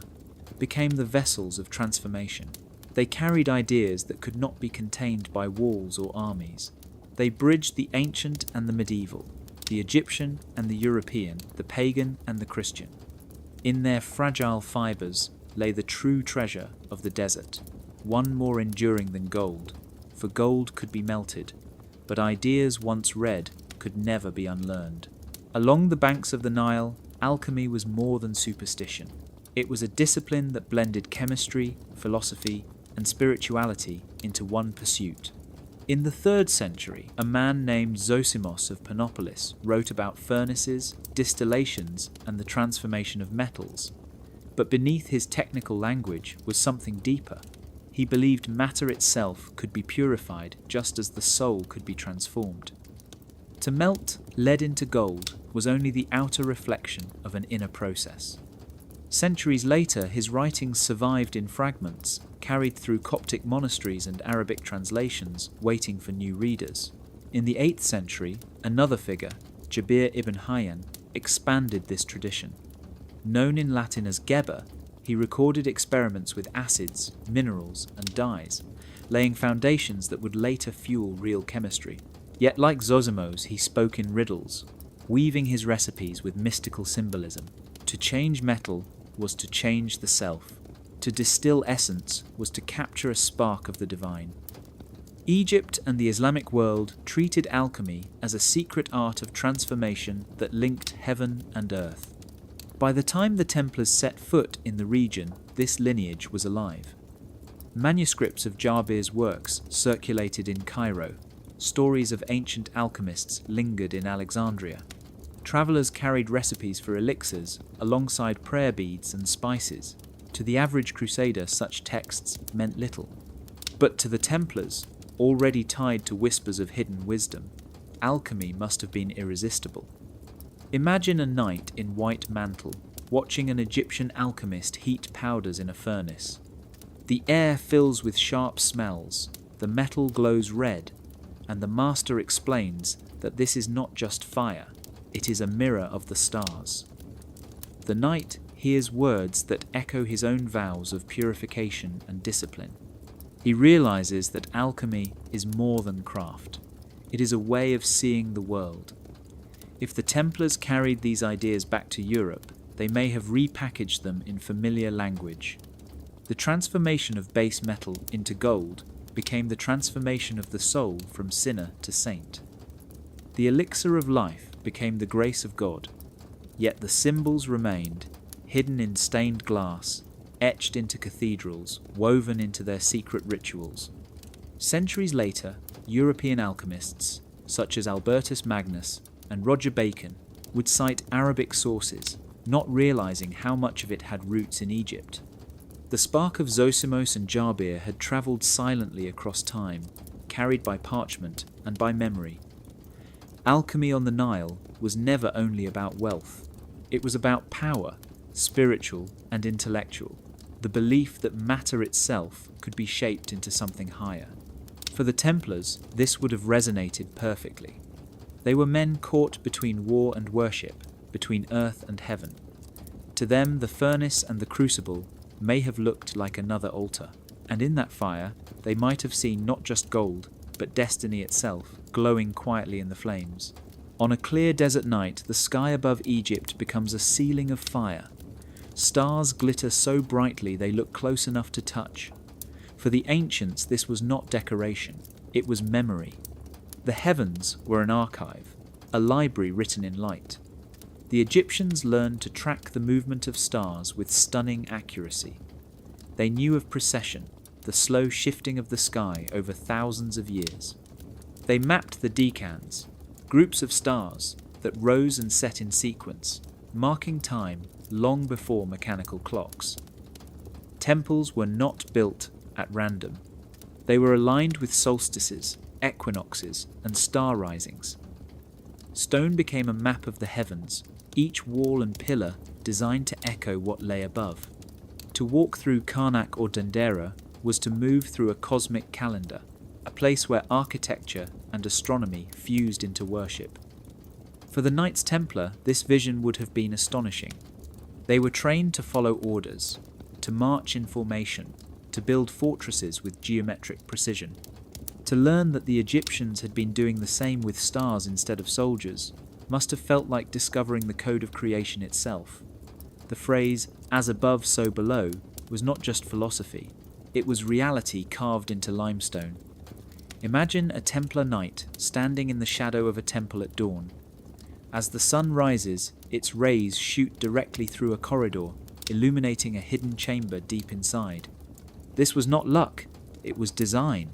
became the vessels of transformation. They carried ideas that could not be contained by walls or armies. They bridged the ancient and the medieval, the Egyptian and the European, the pagan and the Christian. In their fragile fibres lay the true treasure of the desert, one more enduring than gold, for gold could be melted, but ideas once read could never be unlearned. Along the banks of the Nile, alchemy was more than superstition. It was a discipline that blended chemistry, philosophy, and spirituality into one pursuit. In the 3rd century, a man named Zosimos of Panopolis wrote about furnaces, distillations, and the transformation of metals. But beneath his technical language was something deeper. He believed matter itself could be purified just as the soul could be transformed. To melt lead into gold was only the outer reflection of an inner process. Centuries later, his writings survived in fragments, carried through Coptic monasteries and Arabic translations, waiting for new readers. In the 8th century, another figure, Jabir ibn Hayyan, expanded this tradition. Known in Latin as Geber, he recorded experiments with acids, minerals, and dyes, laying foundations that would later fuel real chemistry. Yet like Zosimos, he spoke in riddles, weaving his recipes with mystical symbolism. To change metal was to change the self. To distill essence was to capture a spark of the divine. Egypt and the Islamic world treated alchemy as a secret art of transformation that linked heaven and earth. By the time the Templars set foot in the region, this lineage was alive. Manuscripts of Jabir's works circulated in Cairo. Stories of ancient alchemists lingered in Alexandria. Travellers carried recipes for elixirs alongside prayer beads and spices. To the average crusader, such texts meant little. But to the Templars, already tied to whispers of hidden wisdom, alchemy must have been irresistible. Imagine a knight in white mantle, watching an Egyptian alchemist heat powders in a furnace. The air fills with sharp smells, the metal glows red, and the master explains that this is not just fire, it is a mirror of the stars. The knight hears words that echo his own vows of purification and discipline. He realizes that alchemy is more than craft. It is a way of seeing the world. If the Templars carried these ideas back to Europe, they may have repackaged them in familiar language. The transformation of base metal into gold became the transformation of the soul from sinner to saint. The elixir of life became the grace of God, yet the symbols remained, hidden in stained glass, etched into cathedrals, woven into their secret rituals. Centuries later, European alchemists, such as Albertus Magnus and Roger Bacon, would cite Arabic sources, not realizing how much of it had roots in Egypt. The spark of Zosimos and Jabir had traveled silently across time, carried by parchment and by memory. Alchemy on the Nile was never only about wealth. It was about power, spiritual and intellectual, the belief that matter itself could be shaped into something higher. For the Templars, this would have resonated perfectly. They were men caught between war and worship, between earth and heaven. To them, the furnace and the crucible may have looked like another altar, and in that fire, they might have seen not just gold, but destiny itself, glowing quietly in the flames. On a clear desert night, the sky above Egypt becomes a ceiling of fire. Stars glitter so brightly they look close enough to touch. For the ancients, this was not decoration, it was memory. The heavens were an archive, a library written in light. The Egyptians learned to track the movement of stars with stunning accuracy. They knew of precession, the slow shifting of the sky over thousands of years. They mapped the decans, groups of stars that rose and set in sequence, marking time long before mechanical clocks. Temples were not built at random. They were aligned with solstices, equinoxes, and star risings. Stone became a map of the heavens, each wall and pillar designed to echo what lay above. To walk through Karnak or Dendera was to move through a cosmic calendar, a place where architecture and astronomy fused into worship. For the Knights Templar, this vision would have been astonishing. They were trained to follow orders, to march in formation, to build fortresses with geometric precision. To learn that the Egyptians had been doing the same with stars instead of soldiers must have felt like discovering the code of creation itself. The phrase, "as above, so below," was not just philosophy, it was reality carved into limestone. Imagine a Templar knight standing in the shadow of a temple at dawn. As the sun rises, its rays shoot directly through a corridor, illuminating a hidden chamber deep inside. This was not luck, it was design.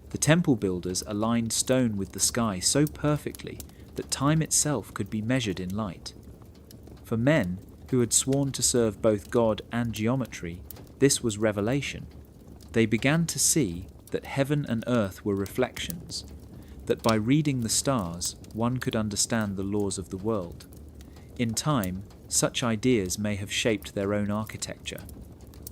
The temple builders aligned stone with the sky so perfectly that time itself could be measured in light. For men who had sworn to serve both God and geometry, this was revelation. They began to see that heaven and earth were reflections, that by reading the stars, one could understand the laws of the world. In time, such ideas may have shaped their own architecture.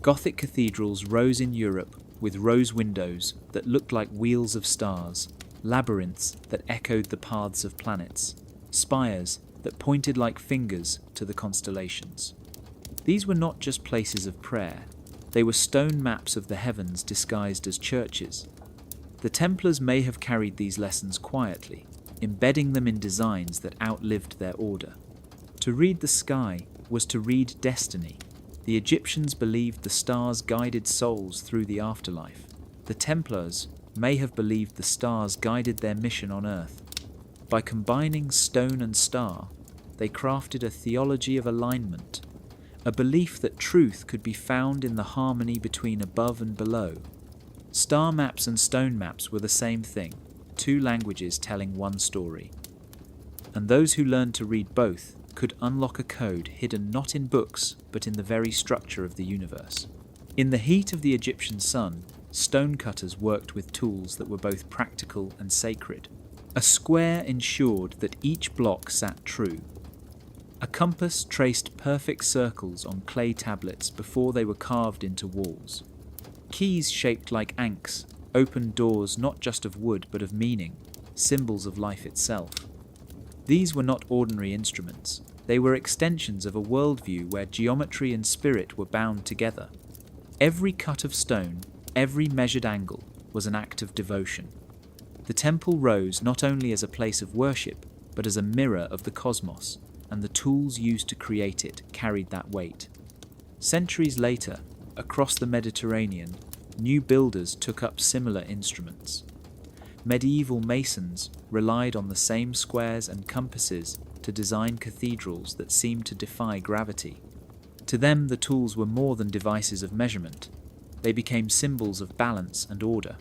Gothic cathedrals rose in Europe with rose windows that looked like wheels of stars, labyrinths that echoed the paths of planets, spires that pointed like fingers to the constellations. These were not just places of prayer, they were stone maps of the heavens disguised as churches. The Templars may have carried these lessons quietly, embedding them in designs that outlived their order. To read the sky was to read destiny. The Egyptians believed the stars guided souls through the afterlife. The Templars may have believed the stars guided their mission on earth. By combining stone and star, they crafted a theology of alignment, a belief that truth could be found in the harmony between above and below. Star maps and stone maps were the same thing, two languages telling one story. And those who learned to read both could unlock a code hidden not in books, but in the very structure of the universe. In the heat of the Egyptian sun, stonecutters worked with tools that were both practical and sacred. A square ensured that each block sat true. A compass traced perfect circles on clay tablets before they were carved into walls. Keys shaped like ankhs opened doors not just of wood but of meaning, symbols of life itself. These were not ordinary instruments. They were extensions of a worldview where geometry and spirit were bound together. Every cut of stone, every measured angle, was an act of devotion. The temple rose not only as a place of worship, but as a mirror of the cosmos, and the tools used to create it carried that weight. Centuries later, across the Mediterranean, new builders took up similar instruments. Medieval masons relied on the same squares and compasses to design cathedrals that seemed to defy gravity. To them, the tools were more than devices of measurement. They became symbols of balance and order.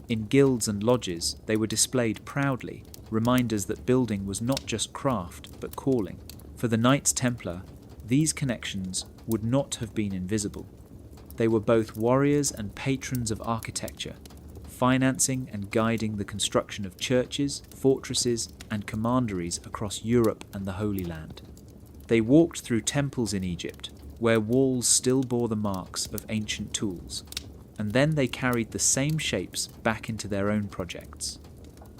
In guilds and lodges, they were displayed proudly, reminders that building was not just craft, but calling. For the Knights Templar, these connections would not have been invisible. They were both warriors and patrons of architecture, financing and guiding the construction of churches, fortresses, and commanderies across Europe and the Holy Land. They walked through temples in Egypt, where walls still bore the marks of ancient tools, and then they carried the same shapes back into their own projects.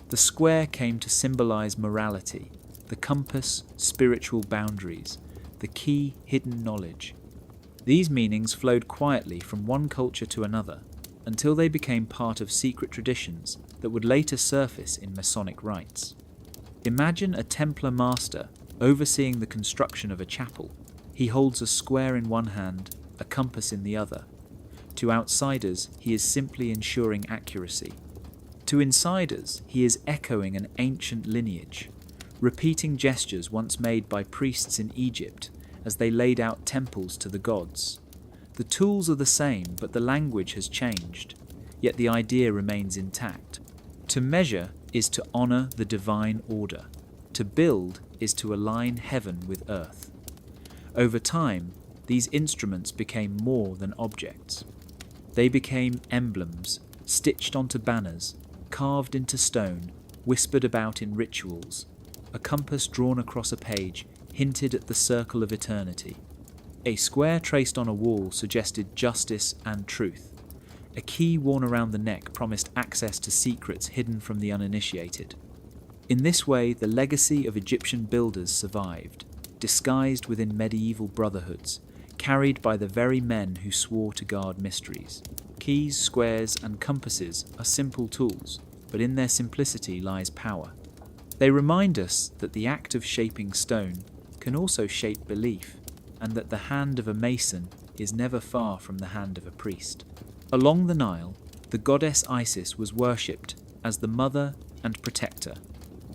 The square came to symbolize morality, the compass, spiritual boundaries, the key hidden knowledge. These meanings flowed quietly from one culture to another, until they became part of secret traditions that would later surface in Masonic rites. Imagine a Templar master overseeing the construction of a chapel. He holds a square in one hand, a compass in the other. To outsiders, he is simply ensuring accuracy. To insiders, he is echoing an ancient lineage, repeating gestures once made by priests in Egypt as they laid out temples to the gods. The tools are the same, but the language has changed, yet the idea remains intact. To measure is to honor the divine order. To build is to align heaven with earth. Over time, these instruments became more than objects. They became emblems, stitched onto banners, carved into stone, whispered about in rituals. A compass drawn across a page hinted at the circle of eternity. A square traced on a wall suggested justice and truth. A key worn around the neck promised access to secrets hidden from the uninitiated. In this way, the legacy of Egyptian builders survived, disguised within medieval brotherhoods, carried by the very men who swore to guard mysteries. Keys, squares, and compasses are simple tools, but in their simplicity lies power. They remind us that the act of shaping stone can also shape belief, and that the hand of a mason is never far from the hand of a priest. Along the Nile, the goddess Isis was worshipped as the mother and protector,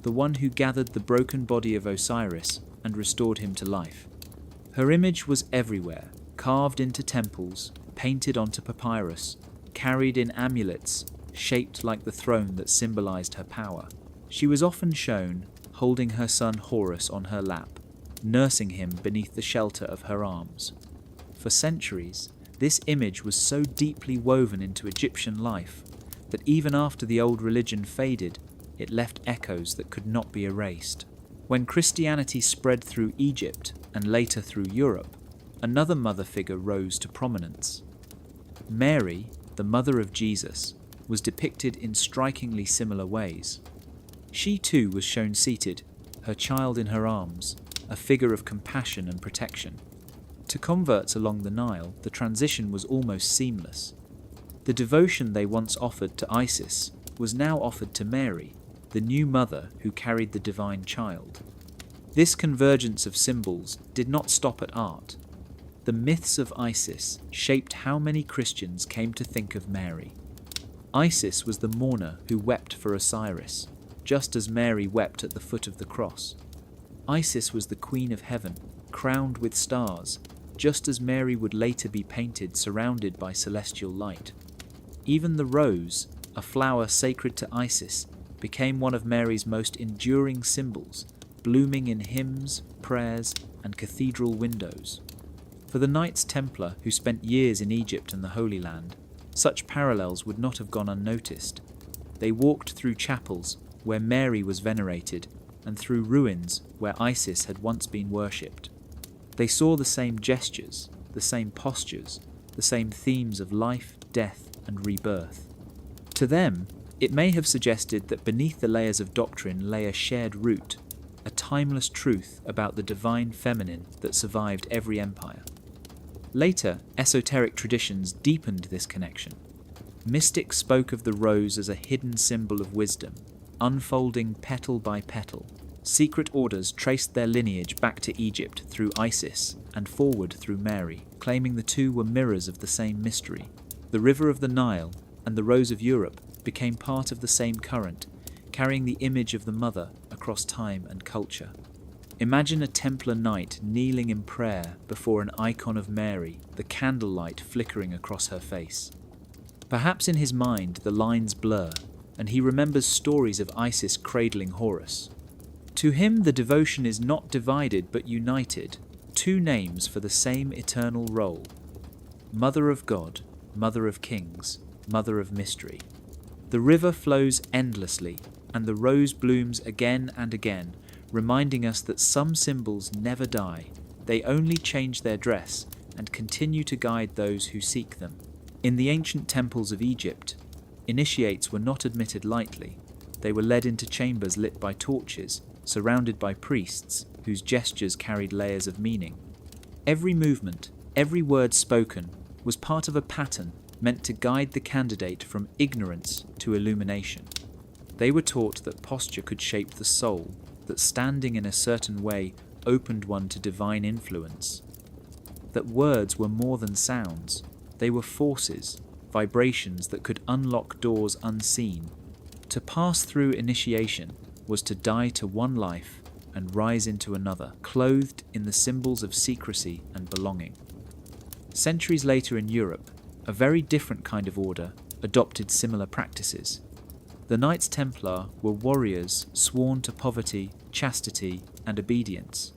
the one who gathered the broken body of Osiris and restored him to life. Her image was everywhere, carved into temples, painted onto papyrus, carried in amulets, shaped like the throne that symbolized her power. She was often shown holding her son Horus on her lap, nursing him beneath the shelter of her arms. For centuries, this image was so deeply woven into Egyptian life that even after the old religion faded, it left echoes that could not be erased. When Christianity spread through Egypt and later through Europe, another mother figure rose to prominence. Mary, the mother of Jesus, was depicted in strikingly similar ways. She too was shown seated, her child in her arms, a figure of compassion and protection. To converts along the Nile, the transition was almost seamless. The devotion they once offered to Isis was now offered to Mary, the new mother who carried the divine child. This convergence of symbols did not stop at art. The myths of Isis shaped how many Christians came to think of Mary. Isis was the mourner who wept for Osiris, just as Mary wept at the foot of the cross. Isis was the queen of heaven, crowned with stars, just as Mary would later be painted surrounded by celestial light. Even the rose, a flower sacred to Isis, became one of Mary's most enduring symbols, blooming in hymns, prayers, and cathedral windows. For the Knights Templar who spent years in Egypt and the Holy Land, such parallels would not have gone unnoticed. They walked through chapels where Mary was venerated and through ruins where Isis had once been worshipped. They saw the same gestures, the same postures, the same themes of life, death, and rebirth. To them, it may have suggested that beneath the layers of doctrine lay a shared root, a timeless truth about the divine feminine that survived every empire. Later, esoteric traditions deepened this connection. Mystics spoke of the rose as a hidden symbol of wisdom, unfolding petal by petal. Secret orders traced their lineage back to Egypt through Isis and forward through Mary, claiming the two were mirrors of the same mystery. The river of the Nile and the rose of Europe became part of the same current, carrying the image of the mother across time and culture. Imagine a Templar knight kneeling in prayer before an icon of Mary, the candlelight flickering across her face. Perhaps in his mind the lines blur, and he remembers stories of Isis cradling Horus. To him the devotion is not divided but united, two names for the same eternal role. Mother of God, Mother of Kings, Mother of Mystery. The river flows endlessly, and the rose blooms again and again, reminding us that some symbols never die, they only change their dress and continue to guide those who seek them. In the ancient temples of Egypt, initiates were not admitted lightly. They were led into chambers lit by torches, surrounded by priests whose gestures carried layers of meaning. Every movement, every word spoken, was part of a pattern meant to guide the candidate from ignorance to illumination. They were taught that posture could shape the soul, that standing in a certain way opened one to divine influence. That words were more than sounds, they were forces, vibrations that could unlock doors unseen. To pass through initiation was to die to one life and rise into another, clothed in the symbols of secrecy and belonging. Centuries later in Europe, a very different kind of order adopted similar practices. The Knights Templar were warriors sworn to poverty, chastity, and obedience.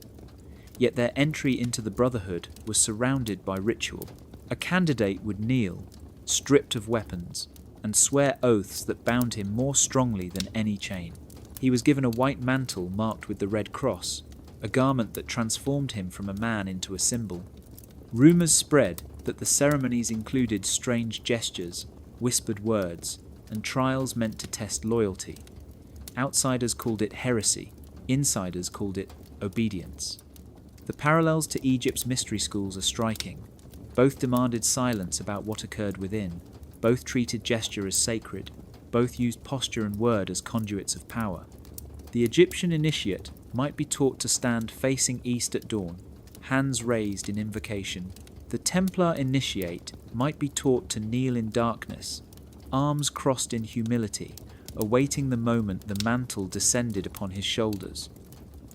Yet their entry into the brotherhood was surrounded by ritual. A candidate would kneel, stripped of weapons, and swear oaths that bound him more strongly than any chain. He was given a white mantle marked with the Red Cross, a garment that transformed him from a man into a symbol. Rumours spread that the ceremonies included strange gestures, whispered words, and trials meant to test loyalty. Outsiders called it heresy, insiders called it obedience. The parallels to Egypt's mystery schools are striking. Both demanded silence about what occurred within, both treated gesture as sacred, both used posture and word as conduits of power. The Egyptian initiate might be taught to stand facing east at dawn, hands raised in invocation. The Templar initiate might be taught to kneel in darkness, arms crossed in humility, awaiting the moment the mantle descended upon his shoulders.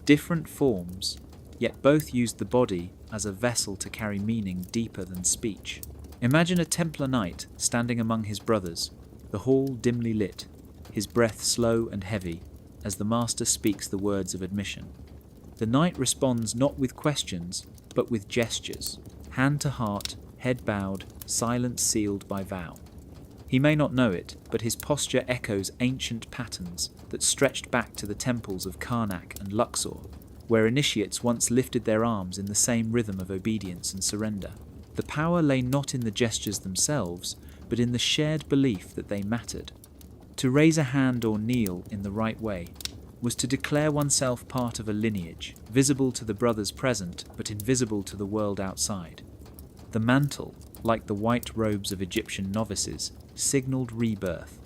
Different forms, yet both used the body as a vessel to carry meaning deeper than speech. Imagine a Templar knight standing among his brothers, the hall dimly lit, his breath slow and heavy, as the master speaks the words of admission. The knight responds not with questions, but with gestures, hand to heart, head bowed, silence sealed by vow. He may not know it, but his posture echoes ancient patterns that stretched back to the temples of Karnak and Luxor, where initiates once lifted their arms in the same rhythm of obedience and surrender. The power lay not in the gestures themselves, but in the shared belief that they mattered. To raise a hand or kneel in the right way was to declare oneself part of a lineage, visible to the brothers present but invisible to the world outside. The mantle, like the white robes of Egyptian novices, signalled rebirth.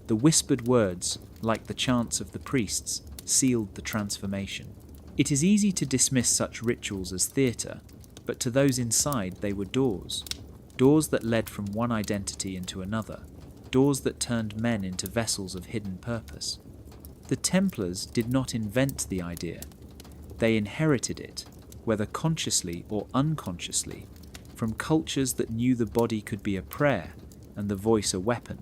The whispered words, like the chants of the priests, sealed the transformation. It is easy to dismiss such rituals as theatre, but to those inside they were doors. Doors that led from one identity into another. Doors that turned men into vessels of hidden purpose. The Templars did not invent the idea. They inherited it, whether consciously or unconsciously, from cultures that knew the body could be a prayer and the voice a weapon.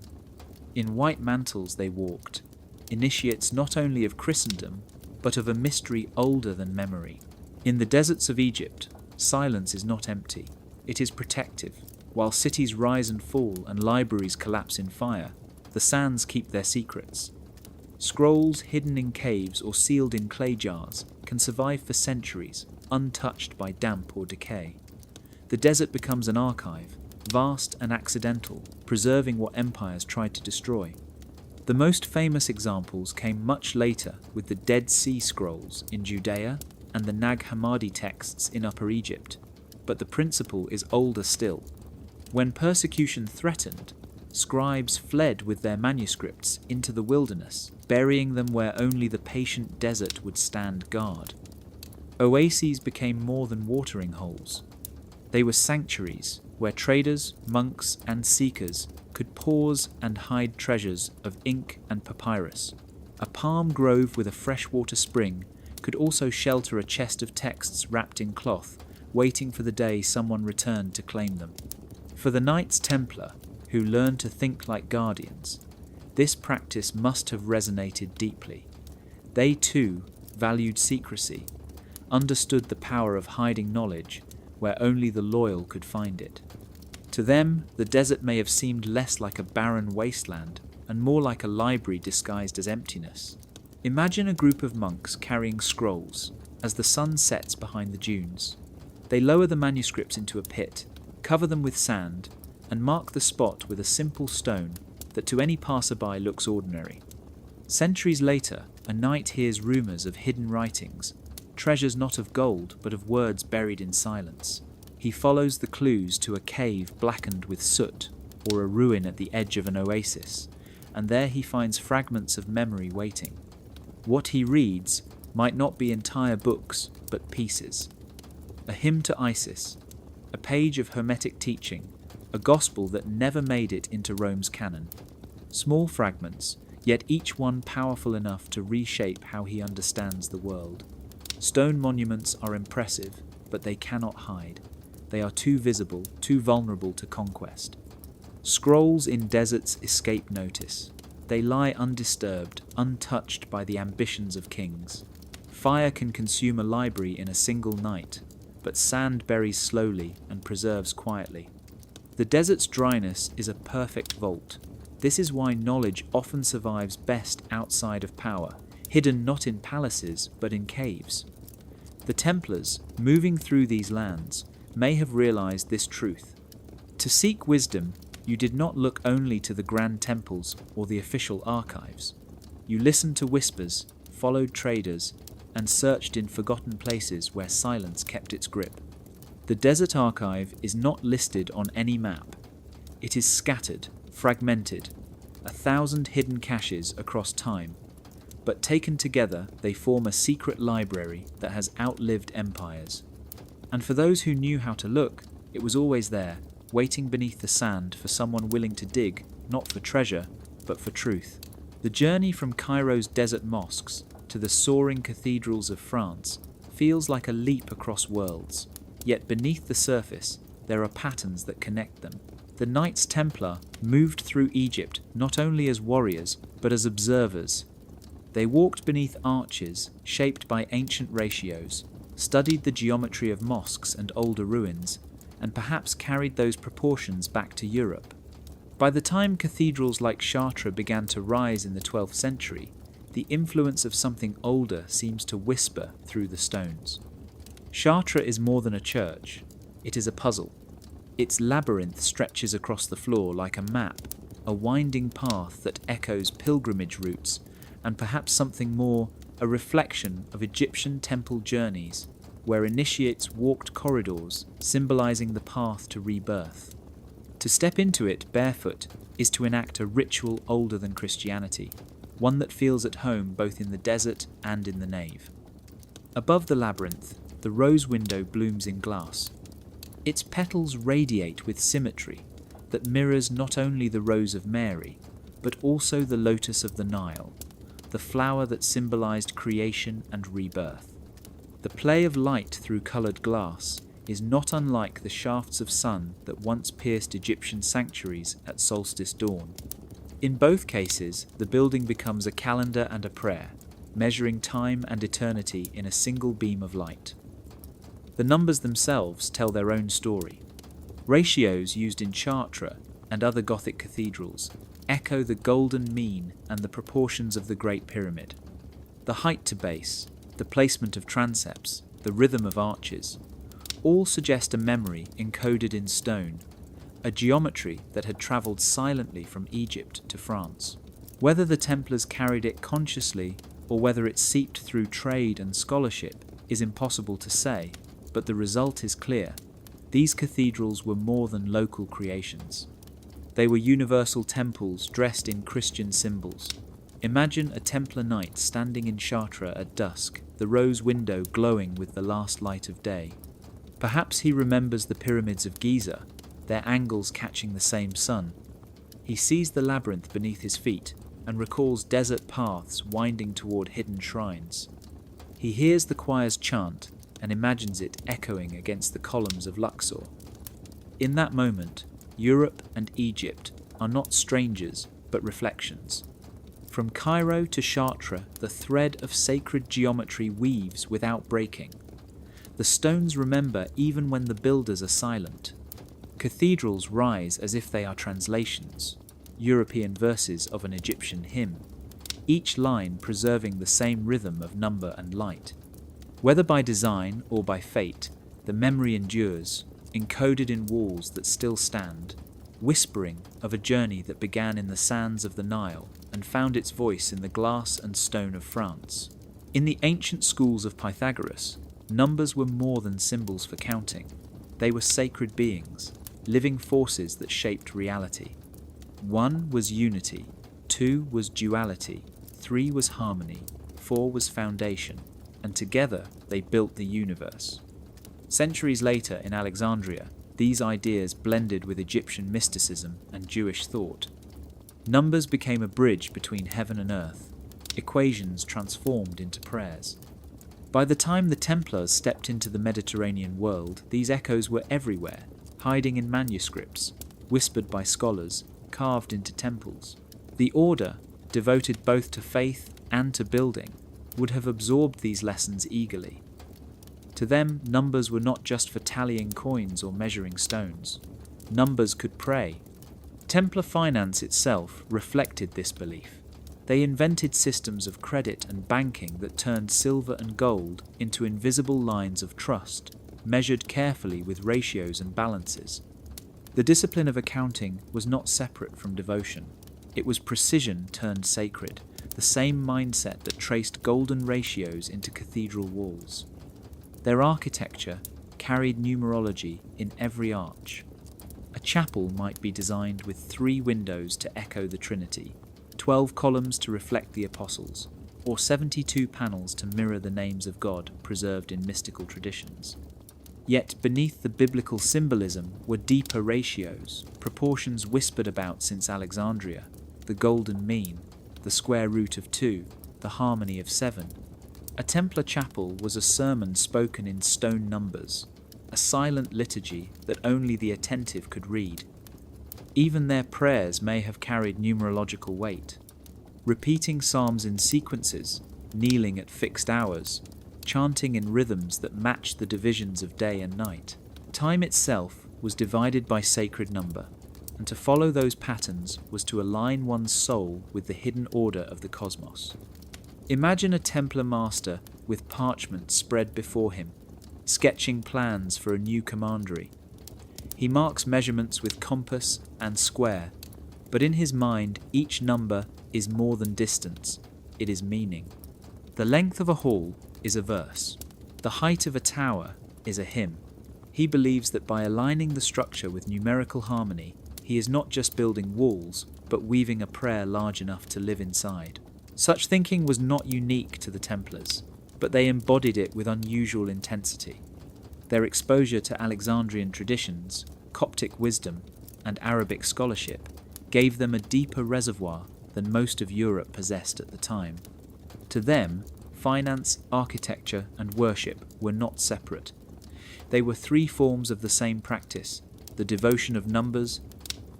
In white mantles they walked, initiates not only of Christendom, but of a mystery older than memory. In the deserts of Egypt, silence is not empty, it is protective. While cities rise and fall and libraries collapse in fire, the sands keep their secrets. Scrolls hidden in caves or sealed in clay jars can survive for centuries, untouched by damp or decay. The desert becomes an archive, vast and accidental, preserving what empires tried to destroy. The most famous examples came much later with the Dead Sea Scrolls in Judea and the Nag Hammadi texts in Upper Egypt, but the principle is older still. When persecution threatened, scribes fled with their manuscripts into the wilderness, burying them where only the patient desert would stand guard. Oases became more than watering holes. They were sanctuaries where traders, monks, and seekers could pause and hide treasures of ink and papyrus. A palm grove with a freshwater spring could also shelter a chest of texts wrapped in cloth, waiting for the day someone returned to claim them. For the Knights Templar, who learned to think like guardians, this practice must have resonated deeply. They too valued secrecy, understood the power of hiding knowledge where only the loyal could find it. To them, the desert may have seemed less like a barren wasteland and more like a library disguised as emptiness. Imagine a group of monks carrying scrolls as the sun sets behind the dunes. They lower the manuscripts into a pit, cover them with sand, and mark the spot with a simple stone that to any passerby looks ordinary. Centuries later, a knight hears rumours of hidden writings, treasures not of gold but of words buried in silence. He follows the clues to a cave blackened with soot or a ruin at the edge of an oasis, and there he finds fragments of memory waiting. What he reads might not be entire books, but pieces. A hymn to Isis, a page of Hermetic teaching, a gospel that never made it into Rome's canon. Small fragments, yet each one powerful enough to reshape how he understands the world. Stone monuments are impressive, but they cannot hide. They are too visible, too vulnerable to conquest. Scrolls in deserts escape notice. They lie undisturbed, untouched by the ambitions of kings. Fire can consume a library in a single night, but sand buries slowly and preserves quietly. The desert's dryness is a perfect vault. This is why knowledge often survives best outside of power, hidden not in palaces but in caves. The Templars, moving through these lands, may have realized this truth. To seek wisdom, you did not look only to the grand temples or the official archives. You listened to whispers, followed traders, and searched in forgotten places where silence kept its grip. The desert archive is not listed on any map. It is scattered, fragmented, 1,000 hidden caches across time, but taken together they form a secret library that has outlived empires. And for those who knew how to look, it was always there, waiting beneath the sand for someone willing to dig, not for treasure, but for truth. The journey from Cairo's desert mosques to the soaring cathedrals of France feels like a leap across worlds, yet beneath the surface there are patterns that connect them. The Knights Templar moved through Egypt not only as warriors, but as observers. They walked beneath arches shaped by ancient ratios, studied the geometry of mosques and older ruins, and perhaps carried those proportions back to Europe. By the time cathedrals like Chartres began to rise in the 12th century, the influence of something older seems to whisper through the stones. Chartres is more than a church, it is a puzzle. Its labyrinth stretches across the floor like a map, a winding path that echoes pilgrimage routes, and perhaps something more, a reflection of Egyptian temple journeys, where initiates walked corridors, symbolizing the path to rebirth. To step into it barefoot is to enact a ritual older than Christianity, one that feels at home both in the desert and in the nave. Above the labyrinth, the rose window blooms in glass. Its petals radiate with symmetry that mirrors not only the Rose of Mary, but also the lotus of the Nile, the flower that symbolized creation and rebirth. The play of light through coloured glass is not unlike the shafts of sun that once pierced Egyptian sanctuaries at solstice dawn. In both cases, the building becomes a calendar and a prayer, measuring time and eternity in a single beam of light. The numbers themselves tell their own story. Ratios used in Chartres and other Gothic cathedrals echo the golden mean and the proportions of the Great Pyramid. The height to base, the placement of transepts, the rhythm of arches, all suggest a memory encoded in stone, a geometry that had travelled silently from Egypt to France. Whether the Templars carried it consciously or whether it seeped through trade and scholarship is impossible to say, but the result is clear. These cathedrals were more than local creations. They were universal temples dressed in Christian symbols. Imagine a Templar knight standing in Chartres at dusk, the rose window glowing with the last light of day. Perhaps he remembers the pyramids of Giza, their angles catching the same sun. He sees the labyrinth beneath his feet and recalls desert paths winding toward hidden shrines. He hears the choir's chant and imagines it echoing against the columns of Luxor. In that moment, Europe and Egypt are not strangers but reflections. From Cairo to Chartres, the thread of sacred geometry weaves without breaking. The stones remember even when the builders are silent. Cathedrals rise as if they are translations, European verses of an Egyptian hymn, each line preserving the same rhythm of number and light. Whether by design or by fate, the memory endures, encoded in walls that still stand, whispering of a journey that began in the sands of the Nile and found its voice in the glass and stone of France. In the ancient schools of Pythagoras, numbers were more than symbols for counting. They were sacred beings, living forces that shaped reality. 1 was unity, 2 was duality, 3 was harmony, 4 was foundation, and together they built the universe. Centuries later in Alexandria, these ideas blended with Egyptian mysticism and Jewish thought. Numbers became a bridge between heaven and earth, equations transformed into prayers. By the time the Templars stepped into the Mediterranean world, these echoes were everywhere, hiding in manuscripts, whispered by scholars, carved into temples. The order, devoted both to faith and to building, would have absorbed these lessons eagerly. To them, numbers were not just for tallying coins or measuring stones. Numbers could pray. Templar finance itself reflected this belief. They invented systems of credit and banking that turned silver and gold into invisible lines of trust, measured carefully with ratios and balances. The discipline of accounting was not separate from devotion. It was precision turned sacred, the same mindset that traced golden ratios into cathedral walls. Their architecture carried numerology in every arch. A chapel might be designed with 3 windows to echo the Trinity, 12 columns to reflect the apostles, or 72 panels to mirror the names of God preserved in mystical traditions. Yet beneath the biblical symbolism were deeper ratios, proportions whispered about since Alexandria, the golden mean, the square root of 2, the harmony of 7. A Templar chapel was a sermon spoken in stone numbers, a silent liturgy that only the attentive could read. Even their prayers may have carried numerological weight, repeating psalms in sequences, kneeling at fixed hours, chanting in rhythms that matched the divisions of day and night. Time itself was divided by sacred number, and to follow those patterns was to align one's soul with the hidden order of the cosmos. Imagine a Templar master with parchment spread before him, sketching plans for a new commandery. He marks measurements with compass and square, but in his mind each number is more than distance, it is meaning. The length of a hall is a verse. The height of a tower is a hymn. He believes that by aligning the structure with numerical harmony, he is not just building walls, but weaving a prayer large enough to live inside. Such thinking was not unique to the Templars, but they embodied it with unusual intensity. Their exposure to Alexandrian traditions, Coptic wisdom, and Arabic scholarship gave them a deeper reservoir than most of Europe possessed at the time. To them, finance, architecture, and worship were not separate. They were 3 forms of the same practice: the devotion of numbers,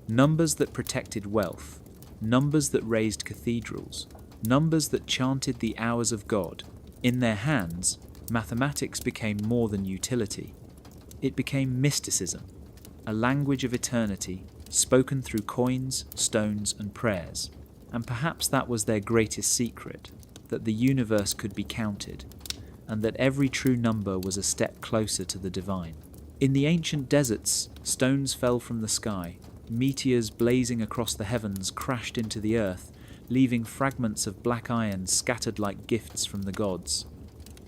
numbers that protected wealth, numbers that raised cathedrals, numbers that chanted the hours of God. In their hands, mathematics became more than utility. It became mysticism, a language of eternity spoken through coins, stones, and prayers. And perhaps that was their greatest secret, that the universe could be counted, and that every true number was a step closer to the divine. In the ancient deserts, stones fell from the sky. Meteors blazing across the heavens crashed into the earth, leaving fragments of black iron scattered like gifts from the gods.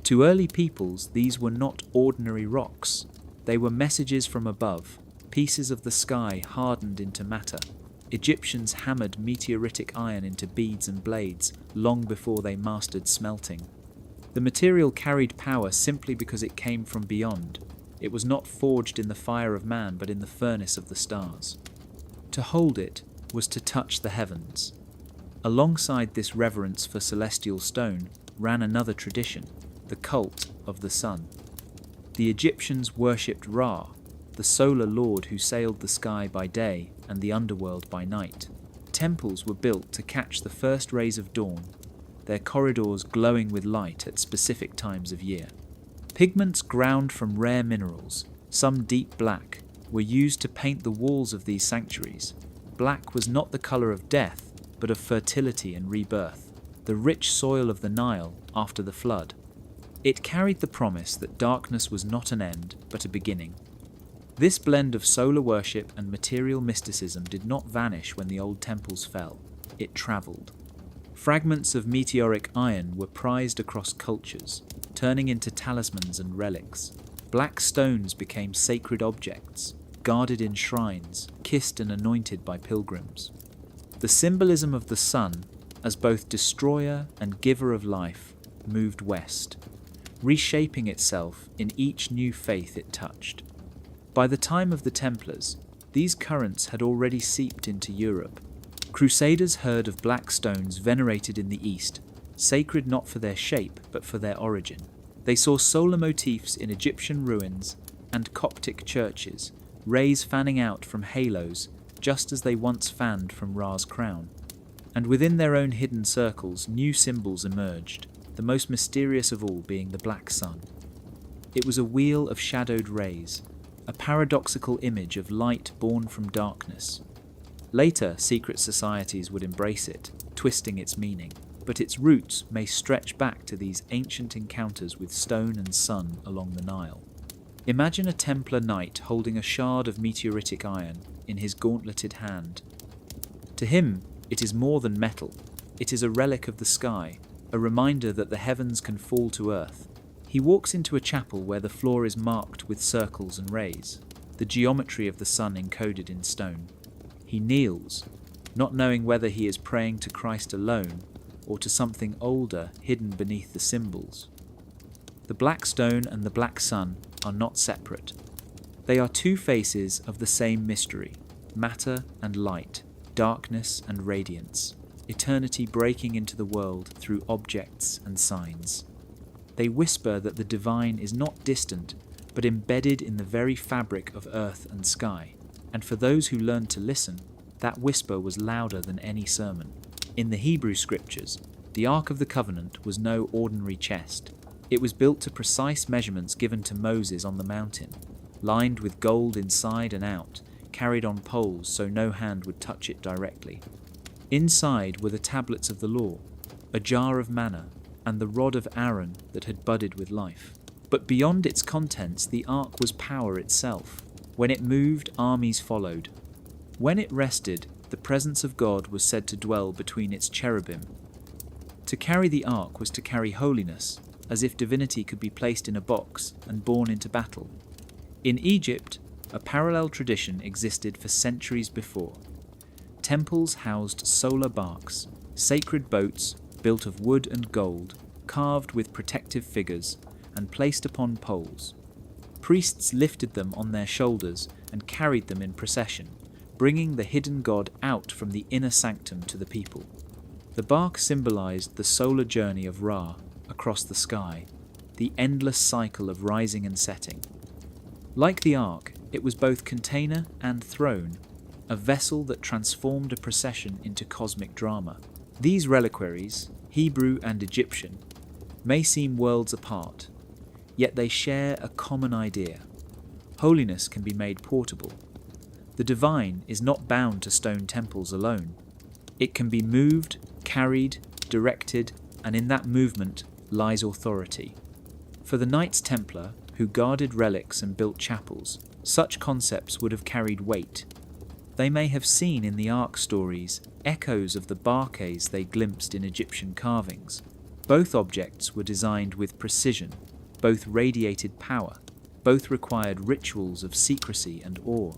To early peoples, these were not ordinary rocks. They were messages from above, pieces of the sky hardened into matter. Egyptians hammered meteoritic iron into beads and blades long before they mastered smelting. The material carried power simply because it came from beyond. It was not forged in the fire of man, but in the furnace of the stars. To hold it was to touch the heavens. Alongside this reverence for celestial stone ran another tradition, the cult of the sun. The Egyptians worshipped Ra, the solar lord who sailed the sky by day and the underworld by night. Temples were built to catch the first rays of dawn, their corridors glowing with light at specific times of year. Pigments ground from rare minerals, some deep black, were used to paint the walls of these sanctuaries. Black was not the colour of death, but of fertility and rebirth, the rich soil of the Nile after the flood. It carried the promise that darkness was not an end, but a beginning. This blend of solar worship and material mysticism did not vanish when the old temples fell. It travelled. Fragments of meteoric iron were prized across cultures, turning into talismans and relics. Black stones became sacred objects, guarded in shrines, kissed and anointed by pilgrims. The symbolism of the sun, as both destroyer and giver of life, moved west, reshaping itself in each new faith it touched. By the time of the Templars, these currents had already seeped into Europe. Crusaders heard of black stones venerated in the East, sacred not for their shape but for their origin. They saw solar motifs in Egyptian ruins and Coptic churches, rays fanning out from halos just as they once fanned from Ra's crown. And within their own hidden circles, new symbols emerged, the most mysterious of all being the black sun. It was a wheel of shadowed rays, a paradoxical image of light born from darkness. Later, secret societies would embrace it, twisting its meaning, but its roots may stretch back to these ancient encounters with stone and sun along the Nile. Imagine a Templar knight holding a shard of meteoritic iron in his gauntleted hand. To him, it is more than metal. It is a relic of the sky, a reminder that the heavens can fall to earth. He walks into a chapel where the floor is marked with circles and rays, the geometry of the sun encoded in stone. He kneels, not knowing whether he is praying to Christ alone or to something older hidden beneath the symbols. The black stone and the black sun are not separate. They are two faces of the same mystery, matter and light, darkness and radiance, eternity breaking into the world through objects and signs. They whisper that the divine is not distant, but embedded in the very fabric of earth and sky. And for those who learned to listen, that whisper was louder than any sermon. In the Hebrew scriptures, the Ark of the Covenant was no ordinary chest. It was built to precise measurements given to Moses on the mountain, lined with gold inside and out, carried on poles so no hand would touch it directly. Inside were the tablets of the law, a jar of manna, and the rod of Aaron that had budded with life. But beyond its contents, the Ark was power itself. When it moved, armies followed. When it rested, the presence of God was said to dwell between its cherubim. To carry the Ark was to carry holiness, as if divinity could be placed in a box and borne into battle. In Egypt, a parallel tradition existed for centuries before. Temples housed solar barks, sacred boats built of wood and gold, carved with protective figures, and placed upon poles. Priests lifted them on their shoulders and carried them in procession, bringing the hidden god out from the inner sanctum to the people. The bark symbolized the solar journey of Ra across the sky, the endless cycle of rising and setting. Like the Ark, it was both container and throne, a vessel that transformed a procession into cosmic drama. These reliquaries, Hebrew and Egyptian, may seem worlds apart, yet they share a common idea. Holiness can be made portable. The divine is not bound to stone temples alone. It can be moved, carried, directed, and in that movement lies authority. For the Knights Templar, who guarded relics and built chapels, such concepts would have carried weight. They may have seen in the Ark stories echoes of the barques they glimpsed in Egyptian carvings. Both objects were designed with precision, both radiated power, both required rituals of secrecy and awe.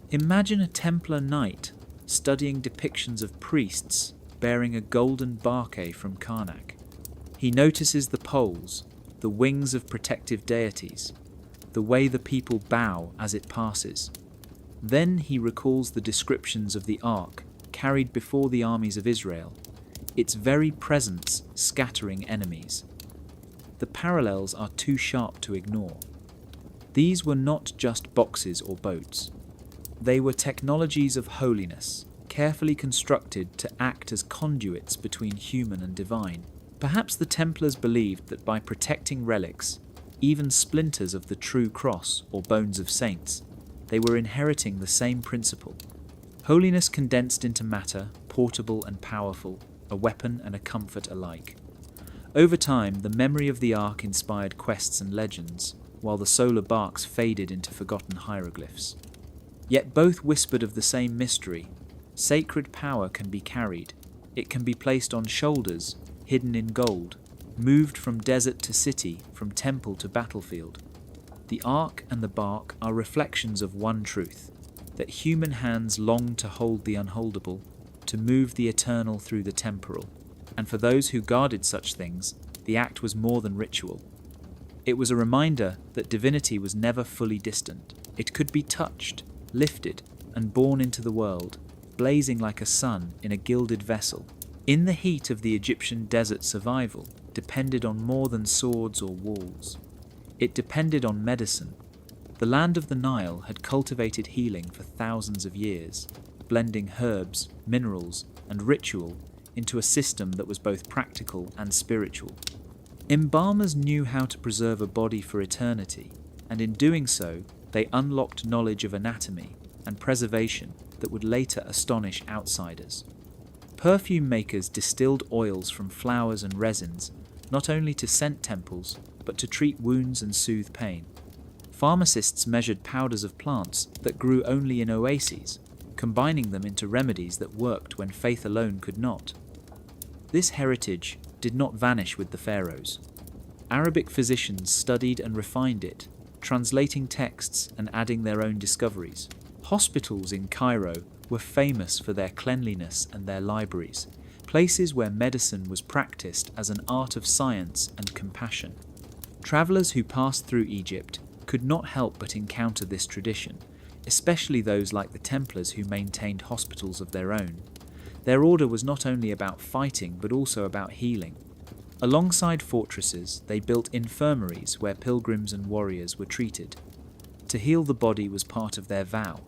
Imagine a Templar knight studying depictions of priests bearing a golden barque from Karnak. He notices the poles, the wings of protective deities, the way the people bow as it passes. Then he recalls the descriptions of the Ark carried before the armies of Israel, its very presence scattering enemies. the parallels are too sharp to ignore. These were not just boxes or boats. They were technologies of holiness, carefully constructed to act as conduits between human and divine. Perhaps the Templars believed that by protecting relics, even splinters of the true cross or bones of saints, they were inheriting the same principle. Holiness condensed into matter, portable and powerful, a weapon and a comfort alike. Over time, the memory of the Ark inspired quests and legends, while the solar barks faded into forgotten hieroglyphs. Yet both whispered of the same mystery. Sacred power can be carried. It can be placed on shoulders, hidden in gold, moved from desert to city, from temple to battlefield. The Ark and the bark are reflections of one truth, that human hands long to hold the unholdable, to move the eternal through the temporal. And for those who guarded such things, the act was more than ritual. It was a reminder that divinity was never fully distant. It could be touched, lifted, and born into the world, blazing like a sun in a gilded vessel. In the heat of the Egyptian desert, survival depended on more than swords or walls. It depended on medicine. The land of the Nile had cultivated healing for thousands of years, blending herbs, minerals, and ritual into a system that was both practical and spiritual. Embalmers knew how to preserve a body for eternity, and in doing so, they unlocked knowledge of anatomy and preservation that would later astonish outsiders. Perfume makers distilled oils from flowers and resins, not only to scent temples, but to treat wounds and soothe pain. Pharmacists measured powders of plants that grew only in oases, combining them into remedies that worked when faith alone could not. This heritage did not vanish with the pharaohs. Arabic physicians studied and refined it, translating texts and adding their own discoveries. Hospitals in Cairo were famous for their cleanliness and their libraries, places where medicine was practiced as an art of science and compassion. Travelers who passed through Egypt could not help but encounter this tradition, especially those like the Templars who maintained hospitals of their own. Their order was not only about fighting but also about healing. Alongside fortresses, they built infirmaries where pilgrims and warriors were treated. To heal the body was part of their vow,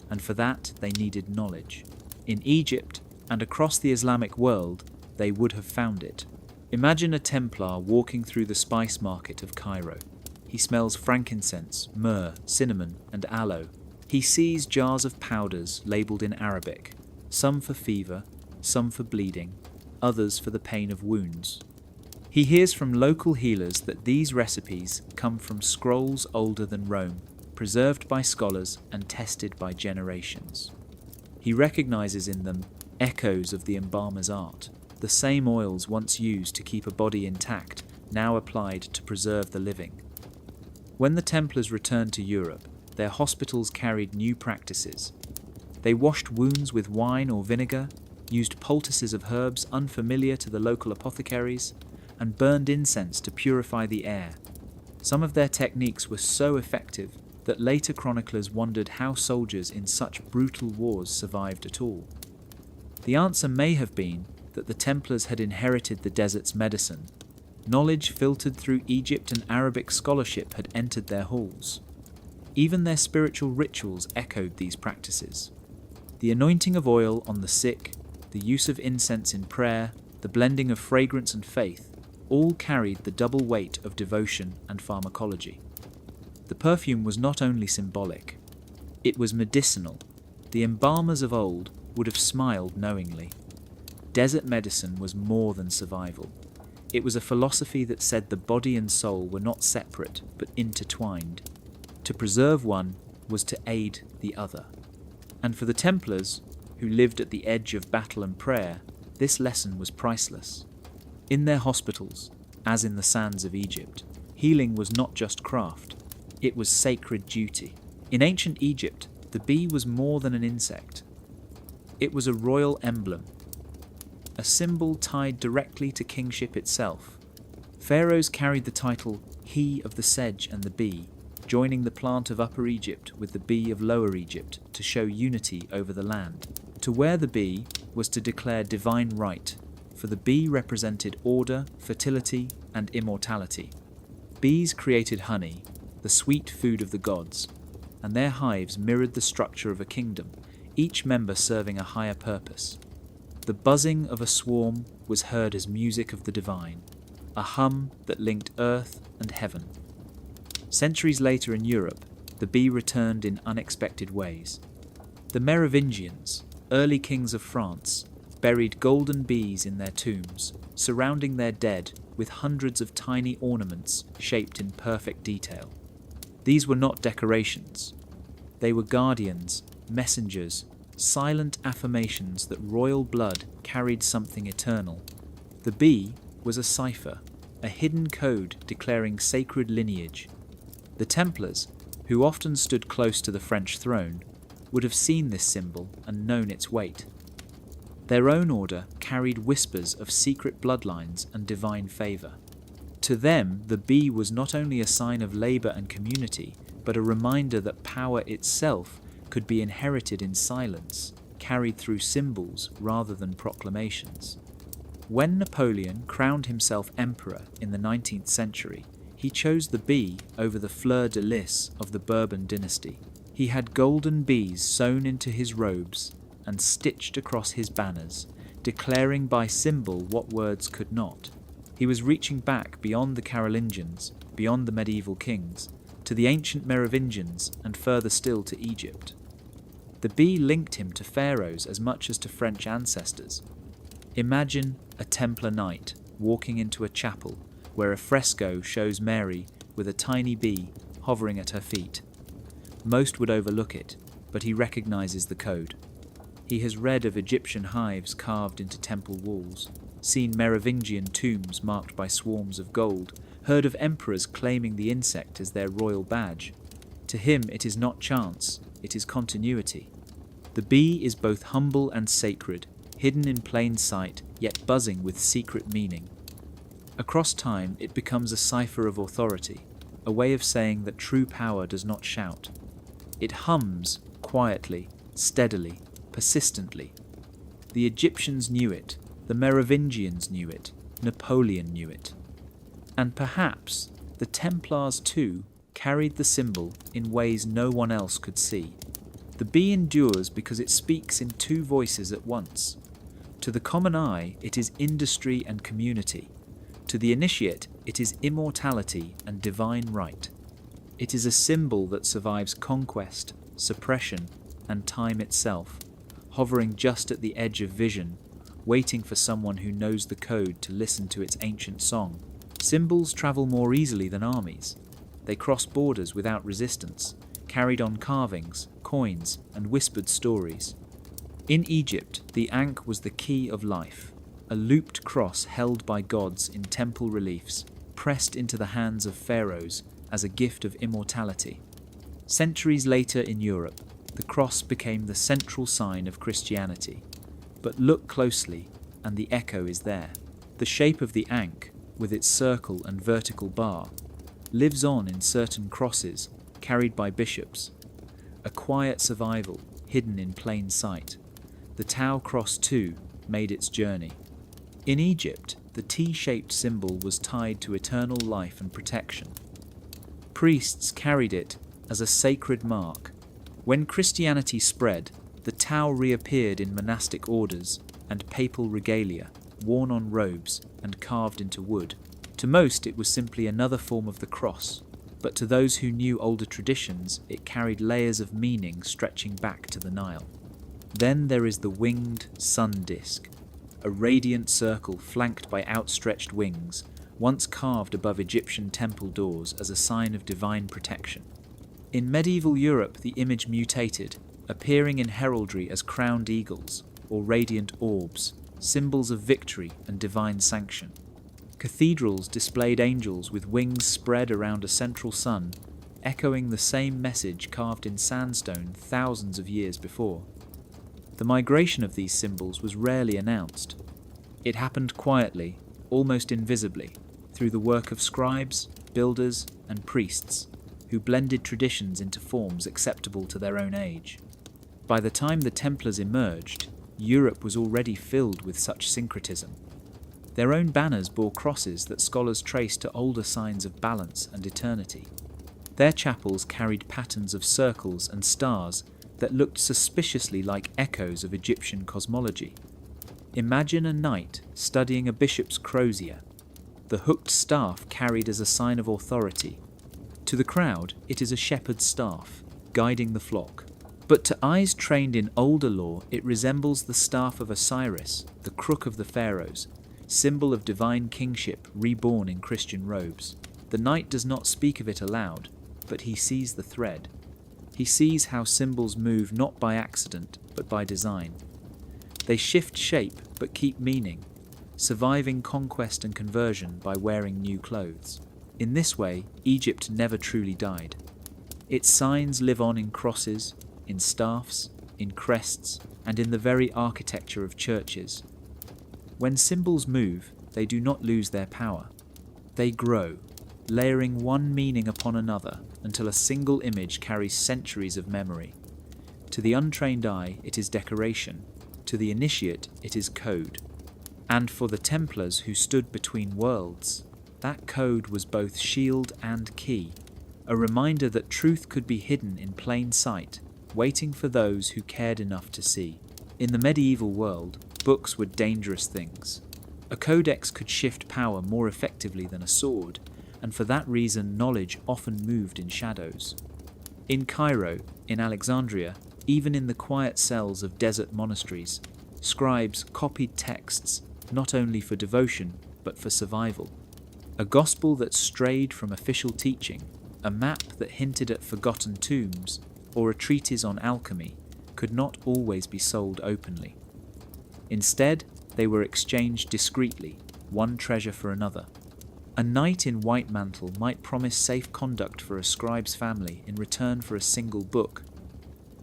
and for that they needed knowledge. In Egypt and across the Islamic world, they would have found it. Imagine a Templar walking through the spice market of Cairo. He smells frankincense, myrrh, cinnamon, and aloe. He sees jars of powders labelled in Arabic, some for fever, some for bleeding, others for the pain of wounds. He hears from local healers that these recipes come from scrolls older than Rome, preserved by scholars and tested by generations. He recognizes in them echoes of the embalmer's art, the same oils once used to keep a body intact, now applied to preserve the living. When the Templars returned to Europe, their hospitals carried new practices. They washed wounds with wine or vinegar, used poultices of herbs unfamiliar to the local apothecaries, and burned incense to purify the air. Some of their techniques were so effective that later chroniclers wondered how soldiers in such brutal wars survived at all. The answer may have been that the Templars had inherited the desert's medicine. Knowledge filtered through Egypt and Arabic scholarship had entered their halls. Even their spiritual rituals echoed these practices. The anointing of oil on the sick, the use of incense in prayer, the blending of fragrance and faith, all carried the double weight of devotion and pharmacology. The perfume was not only symbolic, it was medicinal. The embalmers of old would have smiled knowingly. Desert medicine was more than survival. It was a philosophy that said the body and soul were not separate but intertwined. To preserve one was to aid the other. And for the Templars, who lived at the edge of battle and prayer, this lesson was priceless. In their hospitals, as in the sands of Egypt, healing was not just craft, it was sacred duty. In ancient Egypt, the bee was more than an insect. It was a royal emblem, a symbol tied directly to kingship itself. Pharaohs carried the title He of the Sedge and the Bee, joining the plant of Upper Egypt with the bee of Lower Egypt to show unity over the land. To wear the bee was to declare divine right, for the bee represented order, fertility, and immortality. Bees created honey, the sweet food of the gods, and their hives mirrored the structure of a kingdom, each member serving a higher purpose. The buzzing of a swarm was heard as music of the divine, a hum that linked earth and heaven. Centuries later in Europe, the bee returned in unexpected ways. The Merovingians, early kings of France, buried golden bees in their tombs, surrounding their dead with hundreds of tiny ornaments shaped in perfect detail. These were not decorations. They were guardians, messengers, silent affirmations that royal blood carried something eternal. The bee was a cipher, a hidden code declaring sacred lineage. The Templars, who often stood close to the French throne, would have seen this symbol and known its weight. Their own order carried whispers of secret bloodlines and divine favour. To them, the bee was not only a sign of labour and community, but a reminder that power itself could be inherited in silence, carried through symbols rather than proclamations. When Napoleon crowned himself emperor in the 19th century, he chose the bee over the fleur-de-lis of the Bourbon dynasty. He had golden bees sewn into his robes and stitched across his banners, declaring by symbol what words could not. He was reaching back beyond the Carolingians, beyond the medieval kings, to the ancient Merovingians and further still to Egypt. The bee linked him to pharaohs as much as to French ancestors. Imagine a Templar knight walking into a chapel where a fresco shows Mary with a tiny bee hovering at her feet. Most would overlook it, but he recognizes the code. He has read of Egyptian hives carved into temple walls, seen Merovingian tombs marked by swarms of gold, heard of emperors claiming the insect as their royal badge. To him it is not chance, it is continuity. The bee is both humble and sacred, hidden in plain sight, yet buzzing with secret meaning. Across time, it becomes a cipher of authority, a way of saying that true power does not shout. It hums quietly, steadily, persistently. The Egyptians knew it, the Merovingians knew it, Napoleon knew it. And perhaps the Templars too carried the symbol in ways no one else could see. The bee endures because it speaks in two voices at once. To the common eye, it is industry and community. To the initiate, it is immortality and divine right. It is a symbol that survives conquest, suppression, and time itself, hovering just at the edge of vision, waiting for someone who knows the code to listen to its ancient song. Symbols travel more easily than armies. They cross borders without resistance, carried on carvings, coins, and whispered stories. In Egypt, the ankh was the key of life, a looped cross held by gods in temple reliefs, pressed into the hands of pharaohs as a gift of immortality. Centuries later in Europe, the cross became the central sign of Christianity. But look closely, and the echo is there. The shape of the ankh, with its circle and vertical bar, lives on in certain crosses carried by bishops. A quiet survival, hidden in plain sight. The Tau cross too made its journey. In Egypt, the T-shaped symbol was tied to eternal life and protection. Priests carried it as a sacred mark. When Christianity spread, the Tau reappeared in monastic orders and papal regalia, worn on robes and carved into wood. To most, it was simply another form of the cross, but to those who knew older traditions, it carried layers of meaning stretching back to the Nile. Then there is the winged sun disk, a radiant circle flanked by outstretched wings, once carved above Egyptian temple doors as a sign of divine protection. In medieval Europe, the image mutated, appearing in heraldry as crowned eagles or radiant orbs, symbols of victory and divine sanction. Cathedrals displayed angels with wings spread around a central sun, echoing the same message carved in sandstone thousands of years before. The migration of these symbols was rarely announced. It happened quietly, almost invisibly, through the work of scribes, builders, and priests, who blended traditions into forms acceptable to their own age. By the time the Templars emerged, Europe was already filled with such syncretism. Their own banners bore crosses that scholars traced to older signs of balance and eternity. Their chapels carried patterns of circles and stars that looked suspiciously like echoes of Egyptian cosmology. Imagine a knight studying a bishop's crozier, the hooked staff carried as a sign of authority. To the crowd, it is a shepherd's staff, guiding the flock. But to eyes trained in older lore, it resembles the staff of Osiris, the crook of the pharaohs, symbol of divine kingship reborn in Christian robes. The knight does not speak of it aloud, but he sees the thread. He sees how symbols move not by accident, but by design. They shift shape, but keep meaning, surviving conquest and conversion by wearing new clothes. In this way, Egypt never truly died. Its signs live on in crosses, in staffs, in crests, and in the very architecture of churches. When symbols move, they do not lose their power. They grow, layering one meaning upon another until a single image carries centuries of memory. To the untrained eye, it is decoration. To the initiate, it is code. And for the Templars who stood between worlds, that code was both shield and key, a reminder that truth could be hidden in plain sight, waiting for those who cared enough to see. In the medieval world, books were dangerous things. A codex could shift power more effectively than a sword, and for that reason knowledge often moved in shadows. In Cairo, in Alexandria, even in the quiet cells of desert monasteries, scribes copied texts not only for devotion but for survival. A gospel that strayed from official teaching, a map that hinted at forgotten tombs, or a treatise on alchemy could not always be sold openly. Instead, they were exchanged discreetly, one treasure for another. A knight in white mantle might promise safe conduct for a scribe's family in return for a single book.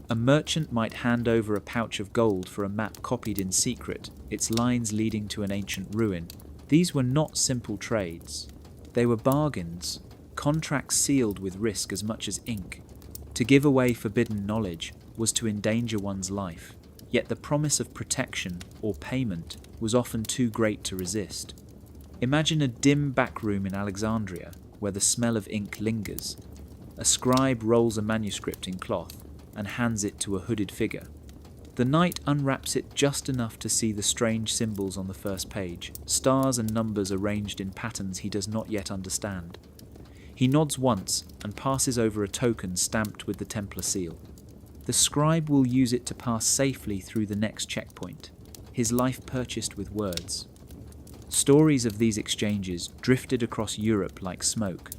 A merchant might hand over a pouch of gold for a map copied in secret, its lines leading to an ancient ruin. These were not simple trades. They were bargains, contracts sealed with risk as much as ink. To give away forbidden knowledge was to endanger one's life, yet the promise of protection or payment was often too great to resist. Imagine a dim back room in Alexandria where the smell of ink lingers. A scribe rolls a manuscript in cloth and hands it to a hooded figure. The knight unwraps it just enough to see the strange symbols on the first page, stars and numbers arranged in patterns he does not yet understand. He nods once and passes over a token stamped with the Templar seal. The scribe will use it to pass safely through the next checkpoint, his life purchased with words. Stories of these exchanges drifted across Europe like smoke.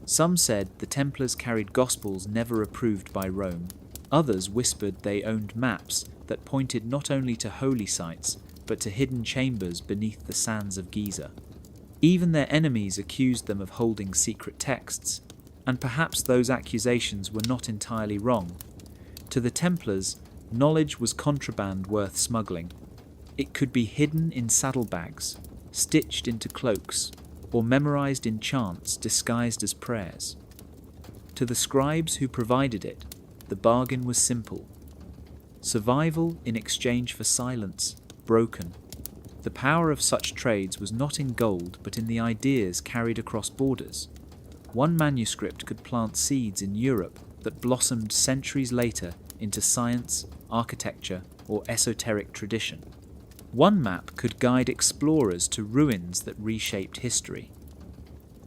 Some said the Templars carried gospels never approved by Rome. Others whispered they owned maps that pointed not only to holy sites, but to hidden chambers beneath the sands of Giza. Even their enemies accused them of holding secret texts, and perhaps those accusations were not entirely wrong. To the Templars, knowledge was contraband worth smuggling. It could be hidden in saddlebags, stitched into cloaks, or memorized in chants disguised as prayers. To the scribes who provided it, the bargain was simple. Survival in exchange for silence, broken. The power of such trades was not in gold, but in the ideas carried across borders. One manuscript could plant seeds in Europe that blossomed centuries later into science, architecture, or esoteric tradition. One map could guide explorers to ruins that reshaped history.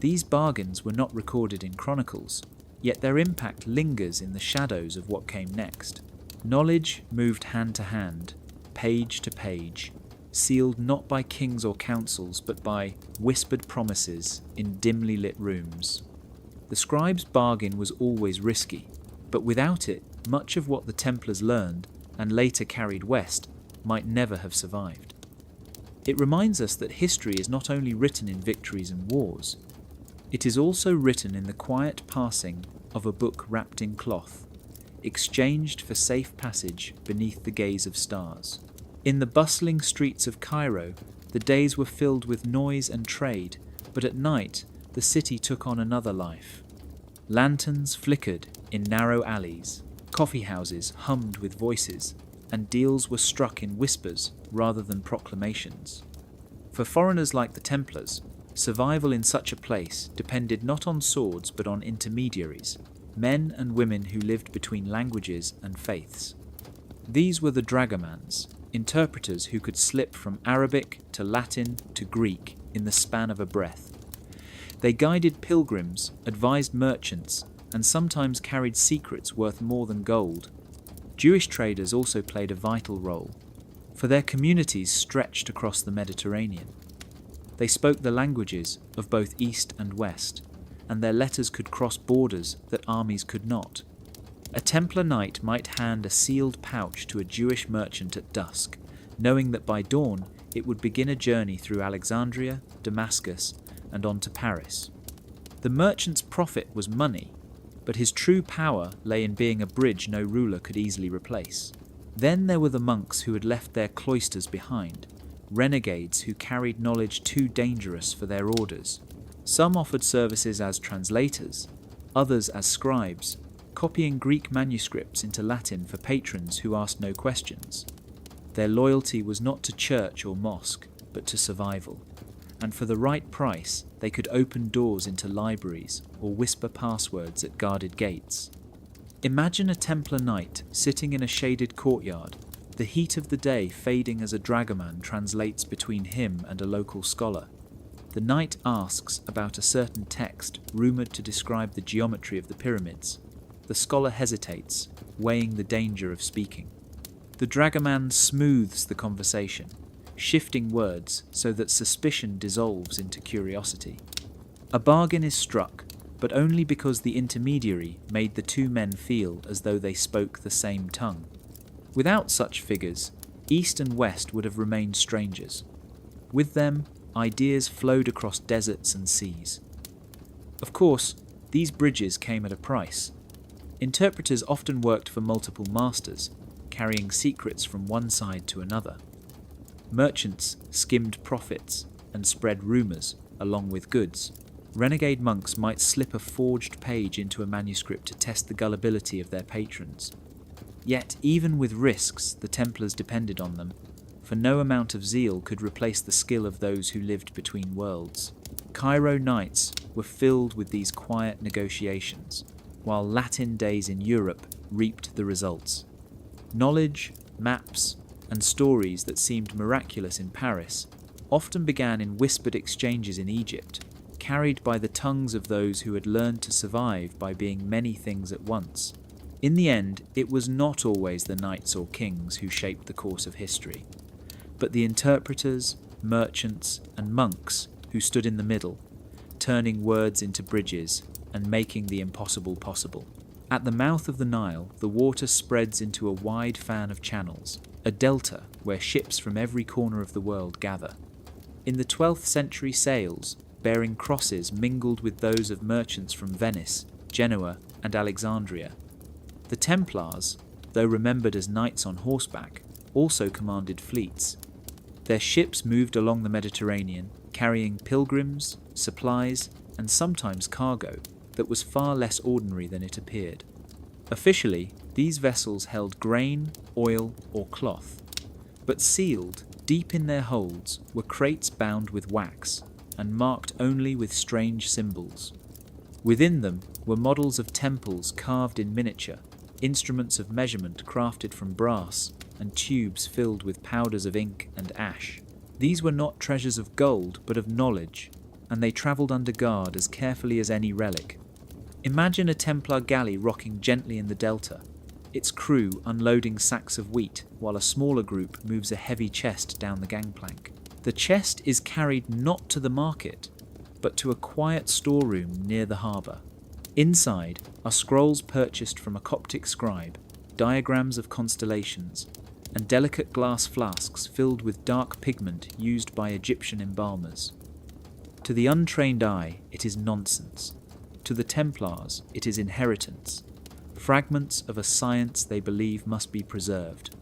These bargains were not recorded in chronicles, yet their impact lingers in the shadows of what came next. Knowledge moved hand to hand, page to page, sealed not by kings or councils but by whispered promises in dimly lit rooms. The scribe's bargain was always risky, but without it, much of what the Templars learned and later carried west might never have survived. It reminds us that history is not only written in victories and wars, it is also written in the quiet passing of a book wrapped in cloth, exchanged for safe passage beneath the gaze of stars. In the bustling streets of Cairo, the days were filled with noise and trade, but at night the city took on another life. Lanterns flickered in narrow alleys, coffee houses hummed with voices, and deals were struck in whispers rather than proclamations. For foreigners like the Templars, survival in such a place depended not on swords but on intermediaries, men and women who lived between languages and faiths. These were the dragomans, interpreters who could slip from Arabic to Latin to Greek in the span of a breath. They guided pilgrims, advised merchants, and sometimes carried secrets worth more than gold. Jewish traders also played a vital role, for their communities stretched across the Mediterranean. They spoke the languages of both East and West, and their letters could cross borders that armies could not. A Templar knight might hand a sealed pouch to a Jewish merchant at dusk, knowing that by dawn it would begin a journey through Alexandria, Damascus, and on to Paris. The merchant's profit was money, but his true power lay in being a bridge no ruler could easily replace. Then there were the monks who had left their cloisters behind, renegades who carried knowledge too dangerous for their orders. Some offered services as translators, others as scribes, copying Greek manuscripts into Latin for patrons who asked no questions. Their loyalty was not to church or mosque, but to survival, and for the right price they could open doors into libraries or whisper passwords at guarded gates. Imagine a Templar knight sitting in a shaded courtyard, the heat of the day fading as a dragoman translates between him and a local scholar. The knight asks about a certain text rumoured to describe the geometry of the pyramids. The scholar hesitates, weighing the danger of speaking. The dragoman smooths the conversation, shifting words so that suspicion dissolves into curiosity. A bargain is struck, but only because the intermediary made the two men feel as though they spoke the same tongue. Without such figures, East and West would have remained strangers. With them, ideas flowed across deserts and seas. Of course, these bridges came at a price. Interpreters often worked for multiple masters, carrying secrets from one side to another. Merchants skimmed profits and spread rumours along with goods. Renegade monks might slip a forged page into a manuscript to test the gullibility of their patrons. Yet, even with risks, the Templars depended on them, for no amount of zeal could replace the skill of those who lived between worlds. Cairo nights were filled with these quiet negotiations, while Latin days in Europe reaped the results. Knowledge, maps, and stories that seemed miraculous in Paris often began in whispered exchanges in Egypt, carried by the tongues of those who had learned to survive by being many things at once. In the end, it was not always the knights or kings who shaped the course of history, but the interpreters, merchants, and monks who stood in the middle, turning words into bridges and making the impossible possible. At the mouth of the Nile, the water spreads into a wide fan of channels, a delta where ships from every corner of the world gather. In the 12th century sails, bearing crosses mingled with those of merchants from Venice, Genoa, and Alexandria. The Templars, though remembered as knights on horseback, also commanded fleets. Their ships moved along the Mediterranean, carrying pilgrims, supplies, and sometimes cargo that was far less ordinary than it appeared. Officially, these vessels held grain, oil, or cloth, but sealed, deep in their holds, were crates bound with wax and marked only with strange symbols. Within them were models of temples carved in miniature, instruments of measurement crafted from brass, and tubes filled with powders of ink and ash. These were not treasures of gold, but of knowledge, and they travelled under guard as carefully as any relic. Imagine a Templar galley rocking gently in the delta, its crew unloading sacks of wheat, while a smaller group moves a heavy chest down the gangplank. The chest is carried not to the market, but to a quiet storeroom near the harbour. Inside are scrolls purchased from a Coptic scribe, diagrams of constellations, and delicate glass flasks filled with dark pigment used by Egyptian embalmers. To the untrained eye, it is nonsense. To the Templars, it is inheritance, fragments of a science they believe must be preserved.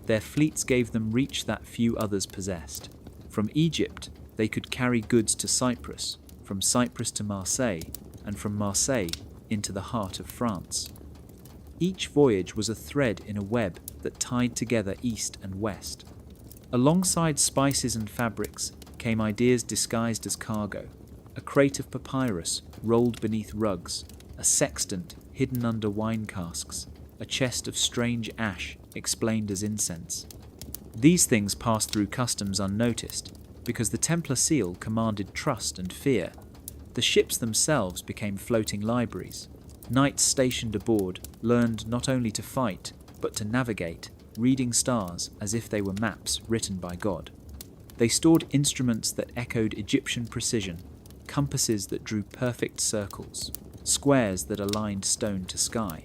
Their fleets gave them reach that few others possessed. From Egypt, they could carry goods to Cyprus, from Cyprus to Marseille, and from Marseille into the heart of France. Each voyage was a thread in a web that tied together East and West. Alongside spices and fabrics came ideas disguised as cargo, a crate of papyrus rolled beneath rugs, a sextant hidden under wine casks, a chest of strange ash explained as incense. These things passed through customs unnoticed, because the Templar seal commanded trust and fear. The ships themselves became floating libraries. Knights stationed aboard learned not only to fight, but to navigate, reading stars as if they were maps written by God. They stored instruments that echoed Egyptian precision, compasses that drew perfect circles, squares that aligned stone to sky.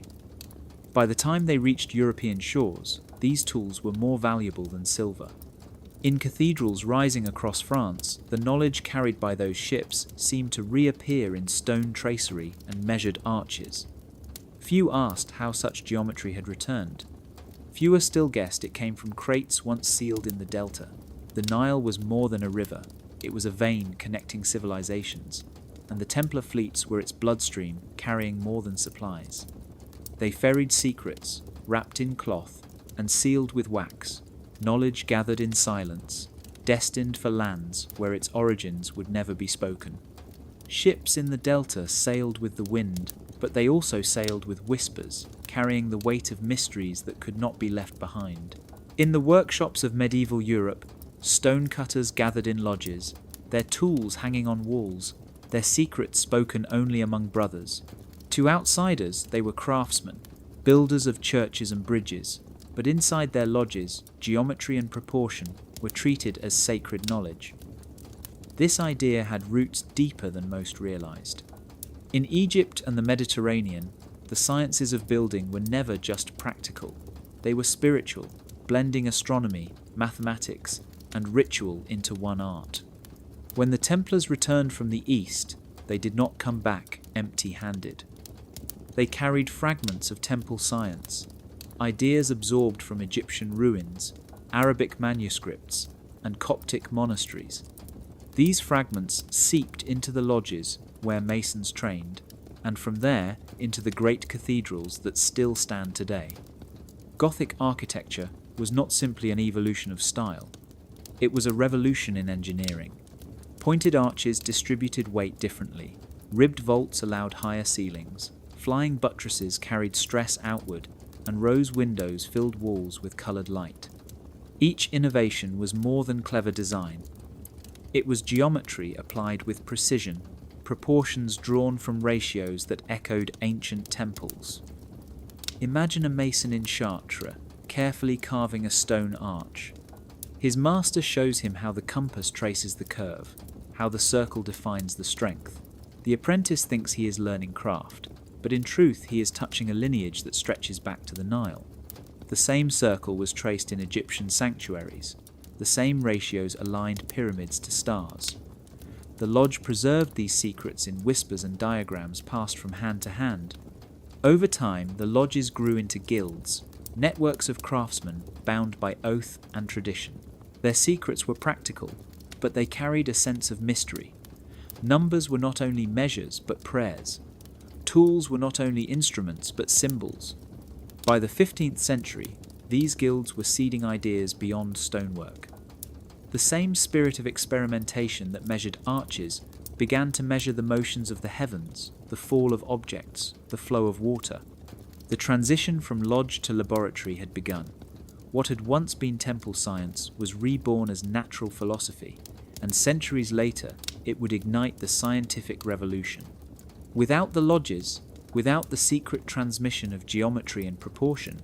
By the time they reached European shores, these tools were more valuable than silver. In cathedrals rising across France, the knowledge carried by those ships seemed to reappear in stone tracery and measured arches. Few asked how such geometry had returned. Fewer still guessed it came from crates once sealed in the delta. The Nile was more than a river, it was a vein connecting civilizations, and the Templar Fleets were its bloodstream, carrying more than supplies. They ferried secrets, wrapped in cloth, and sealed with wax, knowledge gathered in silence, destined for lands where its origins would never be spoken. Ships in the delta sailed with the wind, but they also sailed with whispers, carrying the weight of mysteries that could not be left behind. In the workshops of medieval Europe, stonecutters gathered in lodges, their tools hanging on walls, their secrets spoken only among brothers. To outsiders, they were craftsmen, builders of churches and bridges, but inside their lodges, geometry and proportion were treated as sacred knowledge. This idea had roots deeper than most realized. In Egypt and the Mediterranean, the sciences of building were never just practical. They were spiritual, blending astronomy, mathematics, and ritual into one art. When the Templars returned from the East, they did not come back empty-handed. They carried fragments of temple science, ideas absorbed from Egyptian ruins, Arabic manuscripts, and Coptic monasteries. These fragments seeped into the lodges where masons trained, and from there into the great cathedrals that still stand today. Gothic architecture was not simply an evolution of style. It was a revolution in engineering. Pointed arches distributed weight differently, ribbed vaults allowed higher ceilings, flying buttresses carried stress outward, and rose windows filled walls with coloured light. Each innovation was more than clever design. It was geometry applied with precision, proportions drawn from ratios that echoed ancient temples. Imagine a mason in Chartres, carefully carving a stone arch. His master shows him how the compass traces the curve, how the circle defines the strength. The apprentice thinks he is learning craft, but in truth he is touching a lineage that stretches back to the Nile. The same circle was traced in Egyptian sanctuaries. The same ratios aligned pyramids to stars. The lodge preserved these secrets in whispers and diagrams passed from hand to hand. Over time, the lodges grew into guilds, networks of craftsmen bound by oath and tradition. Their secrets were practical, but they carried a sense of mystery. Numbers were not only measures, but prayers. Tools were not only instruments, but symbols. By the 15th century, these guilds were seeding ideas beyond stonework. The same spirit of experimentation that measured arches began to measure the motions of the heavens, the fall of objects, the flow of water. The transition from lodge to laboratory had begun. What had once been temple science was reborn as natural philosophy, and centuries later it would ignite the scientific revolution. Without the lodges, without the secret transmission of geometry and proportion,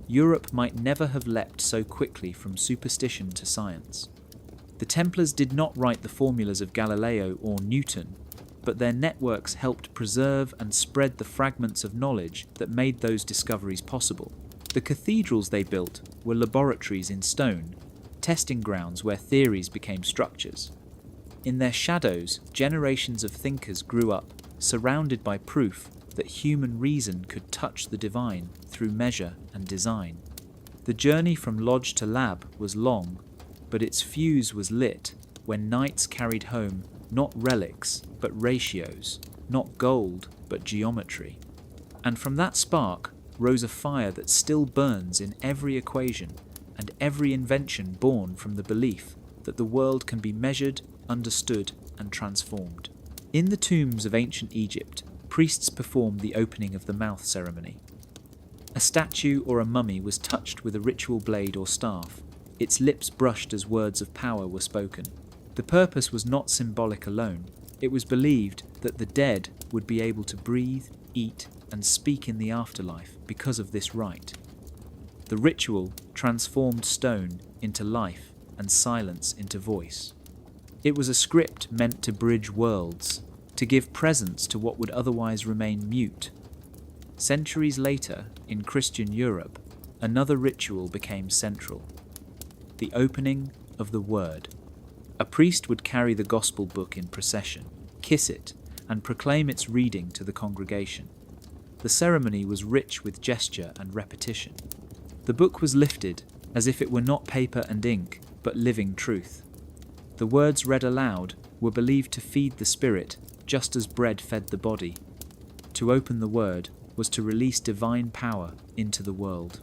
Europe might never have leapt so quickly from superstition to science. The Templars did not write the formulas of Galileo or Newton, but their networks helped preserve and spread the fragments of knowledge that made those discoveries possible. The cathedrals they built were laboratories in stone, testing grounds where theories became structures. In their shadows, generations of thinkers grew up, surrounded by proof that human reason could touch the divine through measure and design. The journey from lodge to lab was long, but its fuse was lit when knights carried home not relics, but ratios, not gold, but geometry. And from that spark rose a fire that still burns in every equation and every invention born from the belief that the world can be measured, understood, and transformed. In the tombs of ancient Egypt, priests performed the opening of the mouth ceremony. A statue or a mummy was touched with a ritual blade or staff, its lips brushed as words of power were spoken. The purpose was not symbolic alone. It was believed that the dead would be able to breathe, eat, and speak in the afterlife because of this rite. The ritual transformed stone into life and silence into voice. It was a script meant to bridge worlds, to give presence to what would otherwise remain mute. Centuries later, in Christian Europe, another ritual became central: the opening of the Word. A priest would carry the Gospel book in procession, kiss it, and proclaim its reading to the congregation. The ceremony was rich with gesture and repetition. The book was lifted as if it were not paper and ink, but living truth. The words read aloud were believed to feed the spirit just as bread fed the body. To open the Word was to release divine power into the world.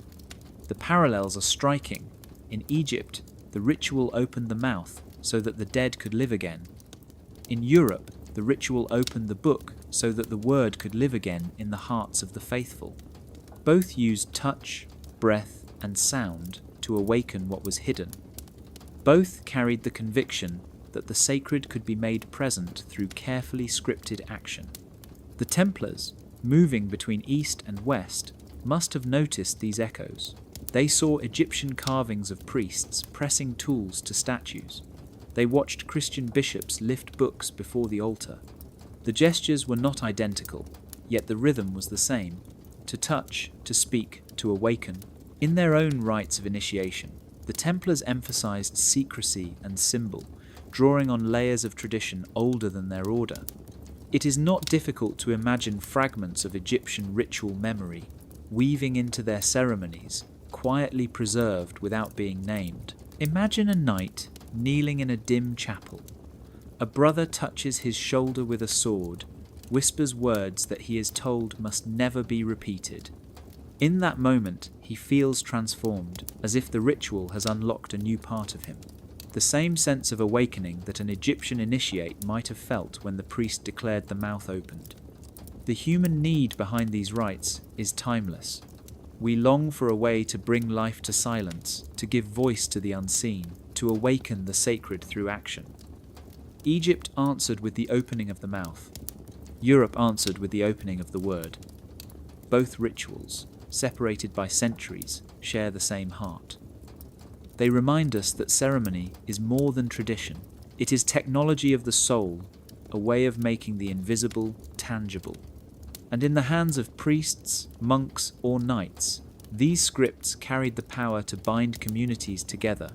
The parallels are striking. In Egypt, the ritual opened the mouth so that the dead could live again. In Europe, the ritual opened the book so that the Word could live again in the hearts of the faithful. Both used touch, breath, and sound to awaken what was hidden. Both carried the conviction that the sacred could be made present through carefully scripted action. The Templars, moving between east and west, must have noticed these echoes. They saw Egyptian carvings of priests pressing tools to statues. They watched Christian bishops lift books before the altar. The gestures were not identical, yet the rhythm was the same: to touch, to speak, to awaken. In their own rites of initiation, the Templars emphasized secrecy and symbol, drawing on layers of tradition older than their order. It is not difficult to imagine fragments of Egyptian ritual memory weaving into their ceremonies, quietly preserved without being named. Imagine a knight kneeling in a dim chapel. A brother touches his shoulder with a sword, whispers words that he is told must never be repeated. In that moment, he feels transformed, as if the ritual has unlocked a new part of him. The same sense of awakening that an Egyptian initiate might have felt when the priest declared the mouth opened. The human need behind these rites is timeless. We long for a way to bring life to silence, to give voice to the unseen, to awaken the sacred through action. Egypt answered with the opening of the mouth. Europe answered with the opening of the Word. Both rituals, separated by centuries, share the same heart. They remind us that ceremony is more than tradition. It is technology of the soul, a way of making the invisible tangible. And in the hands of priests, monks, or knights, these scripts carried the power to bind communities together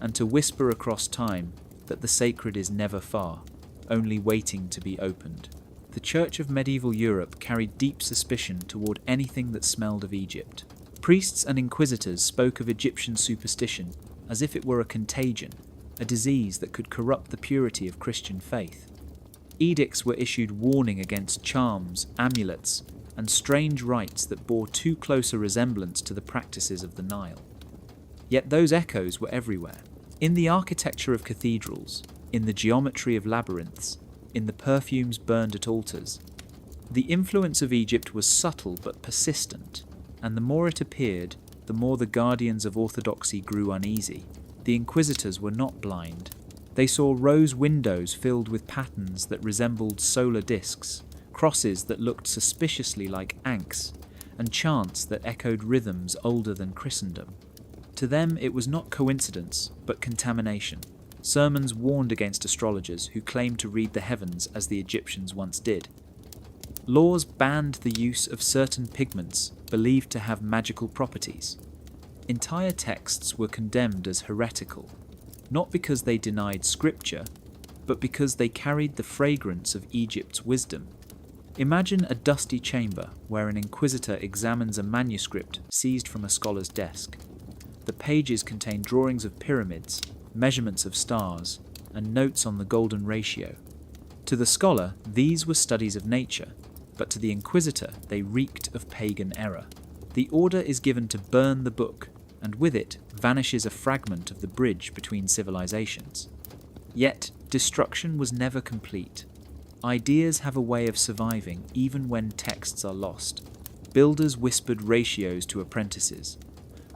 and to whisper across time that the sacred is never far, only waiting to be opened. The Church of medieval Europe carried deep suspicion toward anything that smelled of Egypt. Priests and inquisitors spoke of Egyptian superstition as if it were a contagion, a disease that could corrupt the purity of Christian faith. Edicts were issued warning against charms, amulets, and strange rites that bore too close a resemblance to the practices of the Nile. Yet those echoes were everywhere. In the architecture of cathedrals, in the geometry of labyrinths, in the perfumes burned at altars. The influence of Egypt was subtle but persistent, and the more it appeared, the more the guardians of orthodoxy grew uneasy. The inquisitors were not blind. They saw rose windows filled with patterns that resembled solar discs, crosses that looked suspiciously like ankhs, and chants that echoed rhythms older than Christendom. To them it was not coincidence, but contamination. Sermons warned against astrologers who claimed to read the heavens as the Egyptians once did. Laws banned the use of certain pigments believed to have magical properties. Entire texts were condemned as heretical, not because they denied scripture, but because they carried the fragrance of Egypt's wisdom. Imagine a dusty chamber where an inquisitor examines a manuscript seized from a scholar's desk. The pages contain drawings of pyramids, measurements of stars, and notes on the golden ratio. To the scholar, these were studies of nature, but to the inquisitor they reeked of pagan error. The order is given to burn the book, and with it vanishes a fragment of the bridge between civilizations. Yet, destruction was never complete. Ideas have a way of surviving even when texts are lost. Builders whispered ratios to apprentices.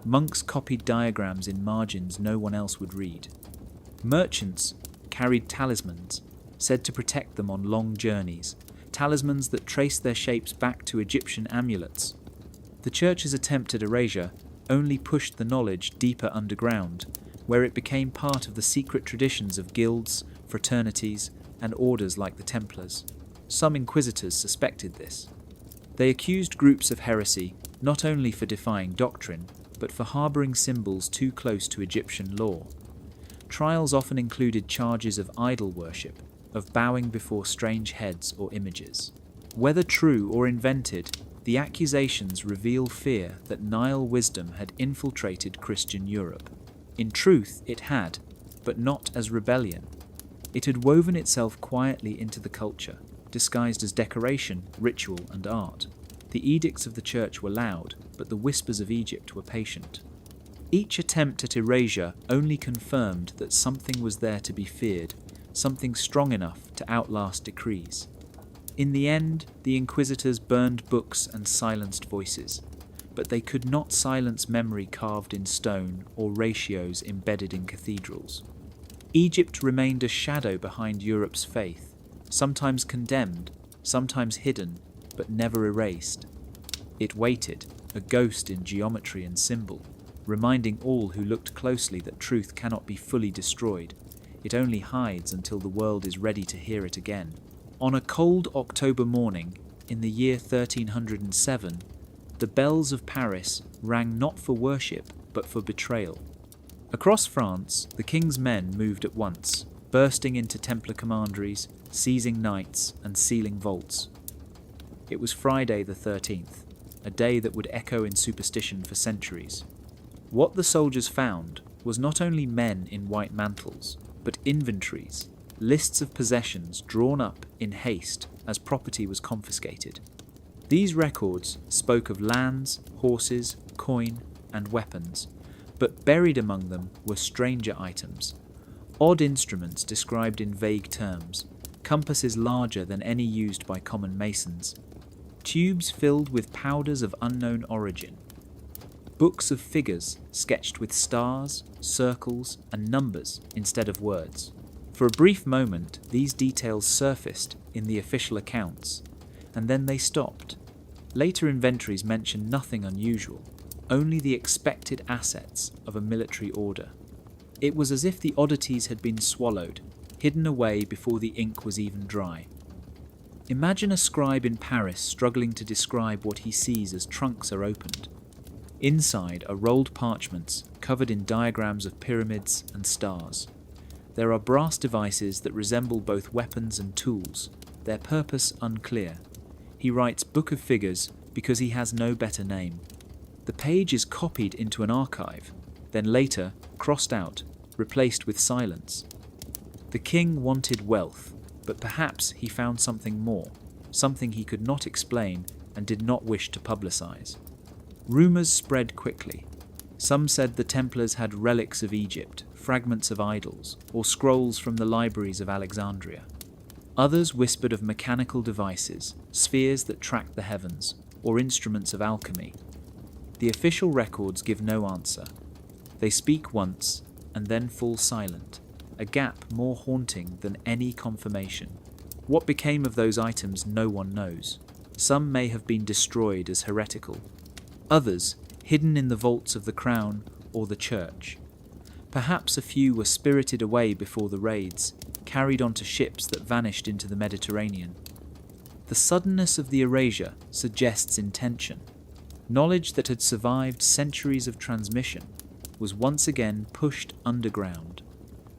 Monks copied diagrams in margins no one else would read. Merchants carried talismans, said to protect them on long journeys, talismans that traced their shapes back to Egyptian amulets. The Church's attempt at erasure only pushed the knowledge deeper underground, where it became part of the secret traditions of guilds, fraternities, and orders like the Templars. Some inquisitors suspected this. They accused groups of heresy not only for defying doctrine, but for harbouring symbols too close to Egyptian law. Trials often included charges of idol worship, of bowing before strange heads or images. Whether true or invented, the accusations reveal fear that Nile wisdom had infiltrated Christian Europe. In truth, it had, but not as rebellion. It had woven itself quietly into the culture, disguised as decoration, ritual, and art. The edicts of the Church were loud, but the whispers of Egypt were patient. Each attempt at erasure only confirmed that something was there to be feared, something strong enough to outlast decrees. In the end, the inquisitors burned books and silenced voices, but they could not silence memory carved in stone or ratios embedded in cathedrals. Egypt remained a shadow behind Europe's faith, sometimes condemned, sometimes hidden, but never erased. It waited, a ghost in geometry and symbol, reminding all who looked closely that truth cannot be fully destroyed. It only hides until the world is ready to hear it again. On a cold October morning, in the year 1307, the bells of Paris rang not for worship, but for betrayal. Across France, the king's men moved at once, bursting into Templar commanderies, seizing knights, and sealing vaults. It was Friday the 13th, a day that would echo in superstition for centuries. What the soldiers found was not only men in white mantles, but inventories, lists of possessions drawn up in haste as property was confiscated. These records spoke of lands, horses, coin, and weapons, but buried among them were stranger items, odd instruments described in vague terms, compasses larger than any used by common masons, tubes filled with powders of unknown origin, books of figures sketched with stars, circles, and numbers instead of words. For a brief moment, these details surfaced in the official accounts, and then they stopped. Later inventories mention nothing unusual, only the expected assets of a military order. It was as if the oddities had been swallowed, hidden away before the ink was even dry. Imagine a scribe in Paris struggling to describe what he sees as trunks are opened. Inside are rolled parchments covered in diagrams of pyramids and stars. There are brass devices that resemble both weapons and tools, their purpose unclear. He writes Book of Figures because he has no better name. The page is copied into an archive, then later crossed out, replaced with silence. The king wanted wealth, but perhaps he found something more, something he could not explain and did not wish to publicize. Rumours spread quickly. Some said the Templars had relics of Egypt, fragments of idols, or scrolls from the libraries of Alexandria. Others whispered of mechanical devices, spheres that tracked the heavens, or instruments of alchemy. The official records give no answer. They speak once, and then fall silent, a gap more haunting than any confirmation. What became of those items no one knows. Some may have been destroyed as heretical. Others, hidden in the vaults of the crown or the church. Perhaps a few were spirited away before the raids, carried onto ships that vanished into the Mediterranean. The suddenness of the erasure suggests intention. Knowledge that had survived centuries of transmission was once again pushed underground.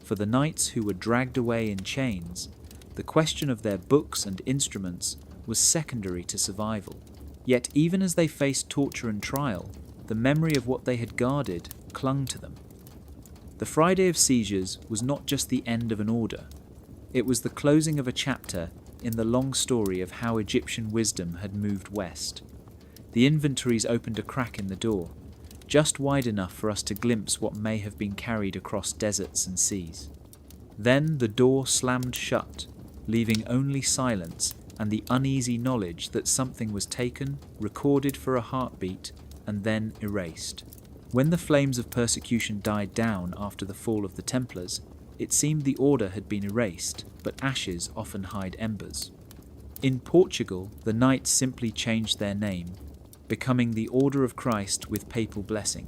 For the knights who were dragged away in chains, the question of their books and instruments was secondary to survival. Yet even as they faced torture and trial, the memory of what they had guarded clung to them. The Friday of Seizures was not just the end of an order. It was the closing of a chapter in the long story of how Egyptian wisdom had moved west. The inventories opened a crack in the door. just wide enough for us to glimpse what may have been carried across deserts and seas. Then the door slammed shut, leaving only silence and the uneasy knowledge that something was taken, recorded for a heartbeat, and then erased. When the flames of persecution died down after the fall of the Templars, it seemed the order had been erased, but ashes often hide embers. In Portugal, the Knights simply changed their name, becoming the Order of Christ with papal blessing.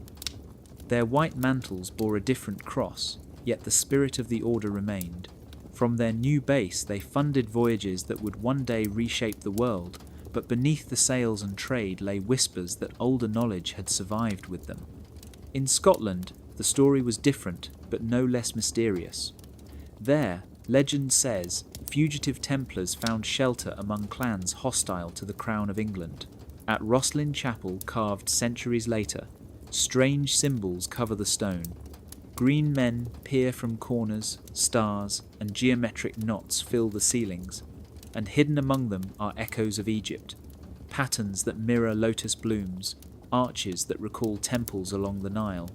Their white mantles bore a different cross, yet the spirit of the order remained. From their new base they funded voyages that would one day reshape the world, but beneath the sails and trade lay whispers that older knowledge had survived with them. In Scotland, the story was different, but no less mysterious. There, legend says, fugitive Templars found shelter among clans hostile to the Crown of England. At Rosslyn Chapel, carved centuries later, strange symbols cover the stone. Green men peer from corners, stars, and geometric knots fill the ceilings, and hidden among them are echoes of Egypt, patterns that mirror lotus blooms, arches that recall temples along the Nile.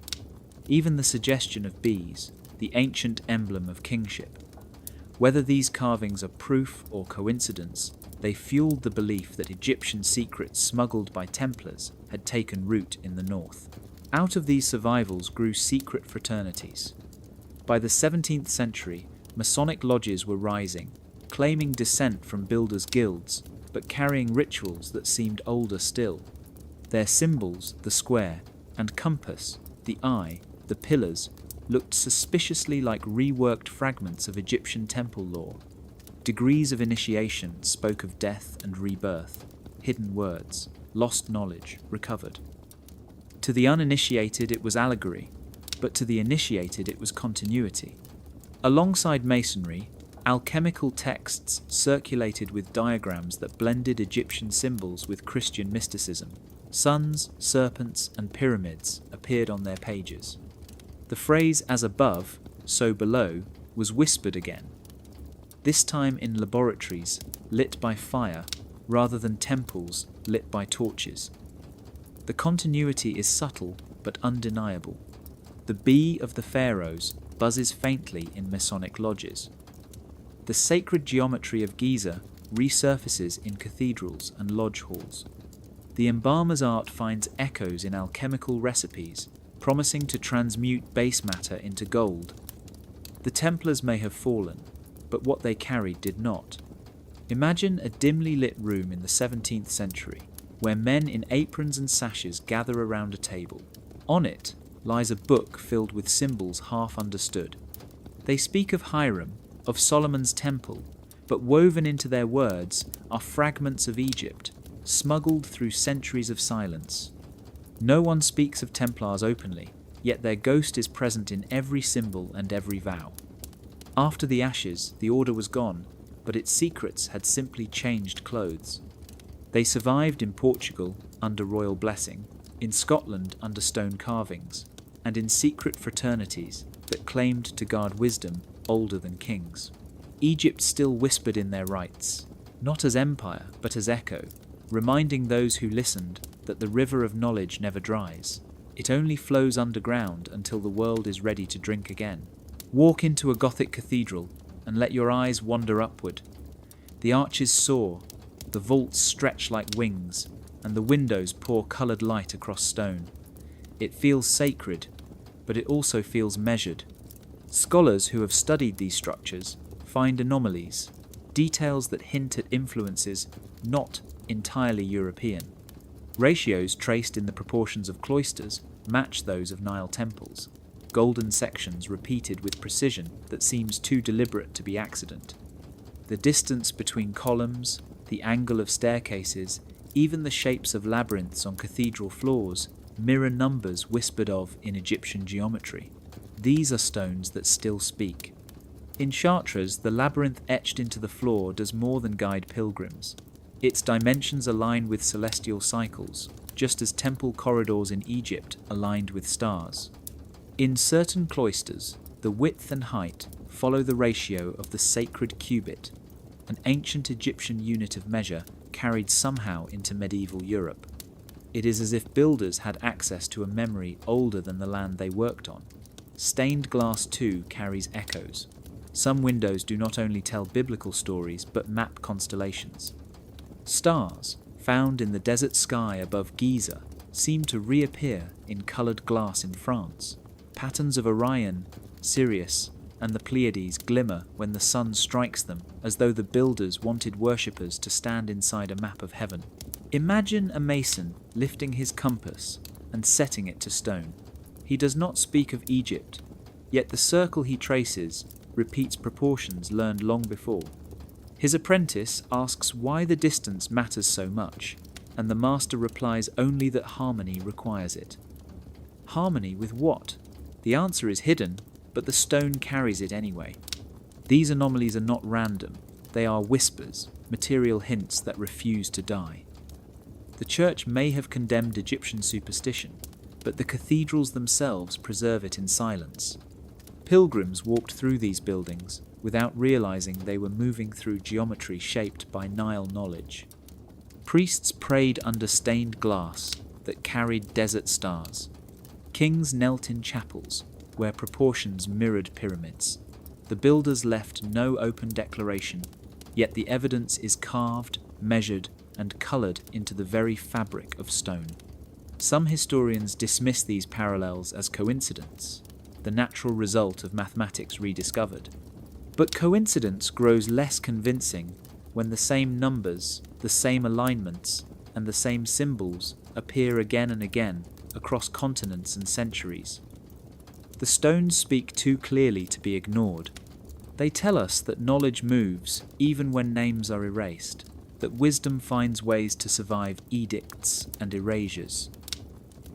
Even the suggestion of bees, the ancient emblem of kingship. Whether these carvings are proof or coincidence, they fueled the belief that Egyptian secrets smuggled by Templars had taken root in the north. Out of these survivals grew secret fraternities. By the 17th century, Masonic lodges were rising, claiming descent from builders' guilds, but carrying rituals that seemed older still. Their symbols, the square, and compass, the eye, the pillars, looked suspiciously like reworked fragments of Egyptian temple lore. Degrees of initiation spoke of death and rebirth, hidden words, lost knowledge, recovered. To the uninitiated it was allegory, but to the initiated it was continuity. Alongside masonry, alchemical texts circulated with diagrams that blended Egyptian symbols with Christian mysticism. Suns, serpents, and pyramids appeared on their pages. The phrase "as above, so below" was whispered again, this time in laboratories lit by fire rather than temples lit by torches. The continuity is subtle but undeniable. The bee of the pharaohs buzzes faintly in Masonic lodges. The sacred geometry of Giza resurfaces in cathedrals and lodge halls. The embalmer's art finds echoes in alchemical recipes, promising to transmute base matter into gold. The Templars may have fallen, but what they carried did not. Imagine a dimly lit room in the 17th century, where men in aprons and sashes gather around a table. On it lies a book filled with symbols half understood. They speak of Hiram, of Solomon's temple, but woven into their words are fragments of Egypt, smuggled through centuries of silence. No one speaks of Templars openly, yet their ghost is present in every symbol and every vow. After the ashes, the order was gone, but its secrets had simply changed clothes. They survived in Portugal under royal blessing, in Scotland under stone carvings, and in secret fraternities that claimed to guard wisdom older than kings. Egypt still whispered in their rites, not as empire, but as echo, reminding those who listened that the river of knowledge never dries. It only flows underground until the world is ready to drink again. Walk into a Gothic cathedral and let your eyes wander upward. The arches soar, the vaults stretch like wings, and the windows pour coloured light across stone. It feels sacred, but it also feels measured. Scholars who have studied these structures find anomalies, details that hint at influences not entirely European. Ratios traced in the proportions of cloisters match those of Nile temples, golden sections repeated with precision that seems too deliberate to be accident. The distance between columns, the angle of staircases, even the shapes of labyrinths on cathedral floors mirror numbers whispered of in Egyptian geometry. These are stones that still speak. In Chartres, the labyrinth etched into the floor does more than guide pilgrims. Its dimensions align with celestial cycles, just as temple corridors in Egypt aligned with stars. In certain cloisters, the width and height follow the ratio of the sacred cubit, an ancient Egyptian unit of measure carried somehow into medieval Europe. It is as if builders had access to a memory older than the land they worked on. Stained glass too carries echoes. Some windows do not only tell biblical stories but map constellations. Stars, found in the desert sky above Giza, seem to reappear in coloured glass in France. Patterns of Orion, Sirius, and the Pleiades glimmer when the sun strikes them, as though the builders wanted worshippers to stand inside a map of heaven. Imagine a mason lifting his compass and setting it to stone. He does not speak of Egypt, yet the circle he traces repeats proportions learned long before. His apprentice asks why the distance matters so much, and the master replies only that harmony requires it. Harmony with what? The answer is hidden, but the stone carries it anyway. These anomalies are not random, they are whispers, material hints that refuse to die. The church may have condemned Egyptian superstition, but the cathedrals themselves preserve it in silence. Pilgrims walked through these buildings without realizing they were moving through geometry shaped by Nile knowledge. Priests prayed under stained glass that carried desert stars. Kings knelt in chapels where proportions mirrored pyramids. The builders left no open declaration, yet the evidence is carved, measured, and coloured into the very fabric of stone. Some historians dismiss these parallels as coincidence, the natural result of mathematics rediscovered. But coincidence grows less convincing when the same numbers, the same alignments, and the same symbols appear again and again across continents and centuries. The stones speak too clearly to be ignored. They tell us that knowledge moves even when names are erased, that wisdom finds ways to survive edicts and erasures.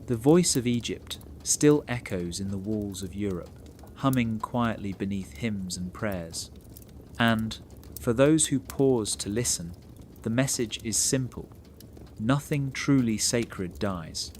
The voice of Egypt still echoes in the walls of Europe, humming quietly beneath hymns and prayers. And, for those who pause to listen, the message is simple. Nothing truly sacred dies.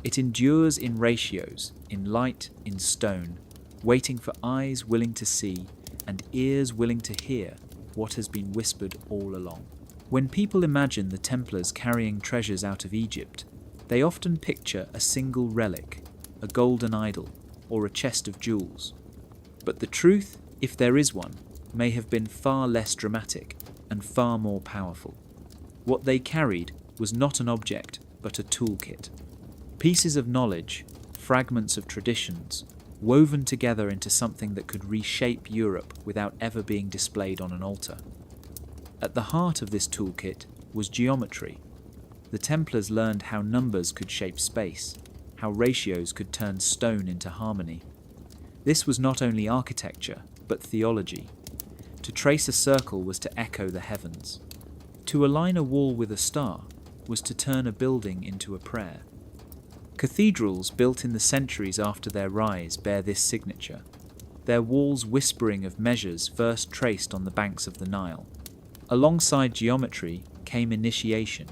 It endures in ratios, in light, in stone, waiting for eyes willing to see and ears willing to hear what has been whispered all along. When people imagine the Templars carrying treasures out of Egypt, they often picture a single relic, a golden idol, or a chest of jewels. But the truth, if there is one, may have been far less dramatic and far more powerful. What they carried was not an object, but a toolkit. Pieces of knowledge, fragments of traditions, woven together into something that could reshape Europe without ever being displayed on an altar. At the heart of this toolkit was geometry. The Templars learned how numbers could shape space, how ratios could turn stone into harmony. This was not only architecture, but theology. To trace a circle was to echo the heavens. To align a wall with a star was to turn a building into a prayer. Cathedrals built in the centuries after their rise bear this signature, their walls whispering of measures first traced on the banks of the Nile. Alongside geometry came initiation.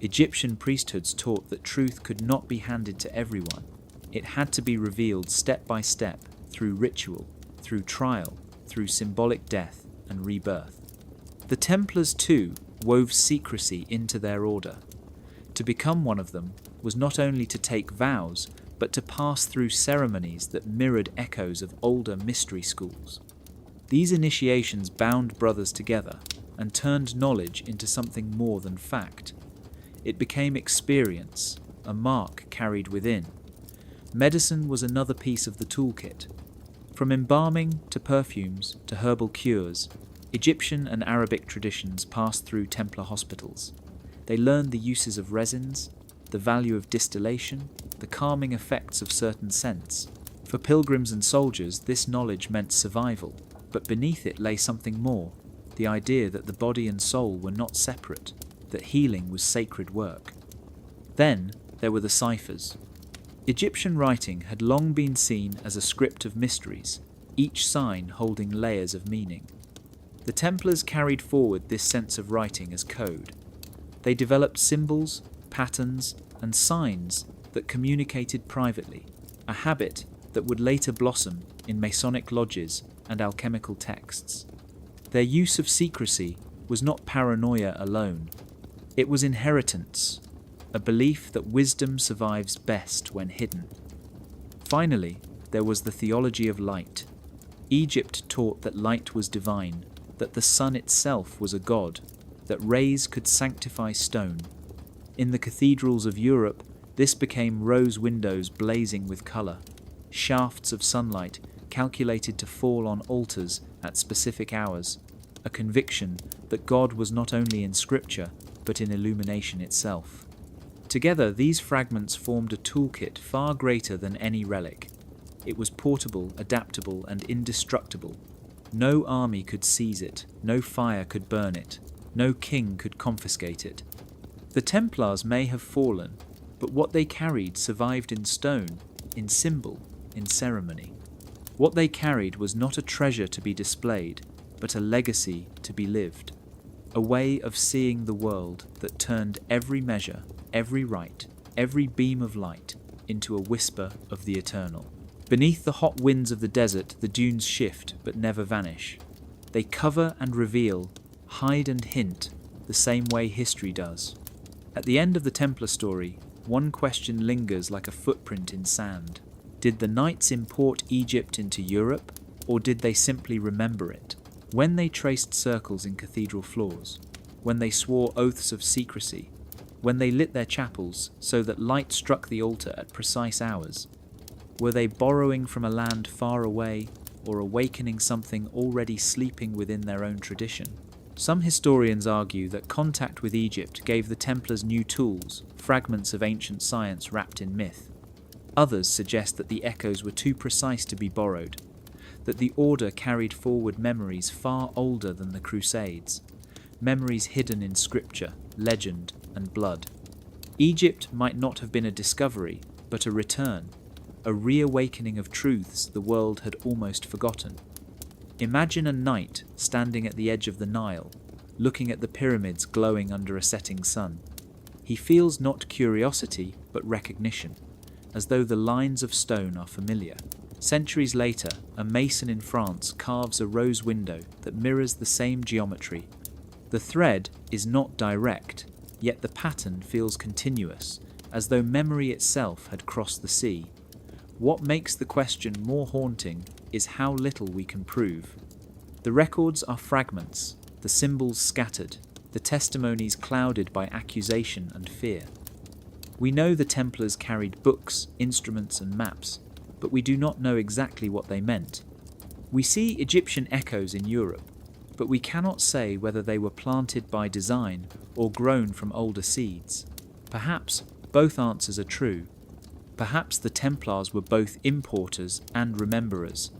Egyptian priesthoods taught that truth could not be handed to everyone. It had to be revealed step by step, through ritual, through trial, through symbolic death and rebirth. The Templars too wove secrecy into their order. To become one of them was not only to take vows, but to pass through ceremonies that mirrored echoes of older mystery schools. These initiations bound brothers together and turned knowledge into something more than fact. It became experience, a mark carried within. Medicine was another piece of the toolkit. From embalming to perfumes to herbal cures, Egyptian and Arabic traditions passed through Templar hospitals. They learned the uses of resins, the value of distillation, the calming effects of certain scents. For pilgrims and soldiers, this knowledge meant survival, but beneath it lay something more, the idea that the body and soul were not separate, that healing was sacred work. Then there were the ciphers. Egyptian writing had long been seen as a script of mysteries, each sign holding layers of meaning. The Templars carried forward this sense of writing as code. They developed symbols, patterns, and signs that communicated privately, a habit that would later blossom in Masonic lodges and alchemical texts. Their use of secrecy was not paranoia alone. It was inheritance, a belief that wisdom survives best when hidden. Finally, there was the theology of light. Egypt taught that light was divine, that the sun itself was a god, that rays could sanctify stone. In the cathedrals of Europe, this became rose windows blazing with colour, shafts of sunlight calculated to fall on altars at specific hours, a conviction that God was not only in scripture, but in illumination itself. Together, these fragments formed a toolkit far greater than any relic. It was portable, adaptable, and indestructible. No army could seize it, no fire could burn it, no king could confiscate it. The Templars may have fallen, but what they carried survived in stone, in symbol, in ceremony. What they carried was not a treasure to be displayed, but a legacy to be lived. A way of seeing the world that turned every measure, every rite, every beam of light into a whisper of the eternal. Beneath the hot winds of the desert, the dunes shift but never vanish. They cover and reveal, hide and hint, the same way history does. At the end of the Templar story, one question lingers like a footprint in sand. Did the Knights import Egypt into Europe, or did they simply remember it? When they traced circles in cathedral floors, when they swore oaths of secrecy, when they lit their chapels so that light struck the altar at precise hours, were they borrowing from a land far away or awakening something already sleeping within their own tradition? Some historians argue that contact with Egypt gave the Templars new tools, fragments of ancient science wrapped in myth. Others suggest that the echoes were too precise to be borrowed, that the order carried forward memories far older than the crusades, memories hidden in scripture, legend, and blood. Egypt might not have been a discovery, but a return, a reawakening of truths the world had almost forgotten. Imagine a knight standing at the edge of the Nile, looking at the pyramids glowing under a setting sun. He feels not curiosity, but recognition, as though the lines of stone are familiar. Centuries later, a mason in France carves a rose window that mirrors the same geometry. The thread is not direct, yet the pattern feels continuous, as though memory itself had crossed the sea. What makes the question more haunting is how little we can prove. The records are fragments, the symbols scattered, the testimonies clouded by accusation and fear. We know the Templars carried books, instruments, and maps, but we do not know exactly what they meant. We see Egyptian echoes in Europe, but we cannot say whether they were planted by design or grown from older seeds. Perhaps both answers are true. Perhaps the Templars were both importers and rememberers,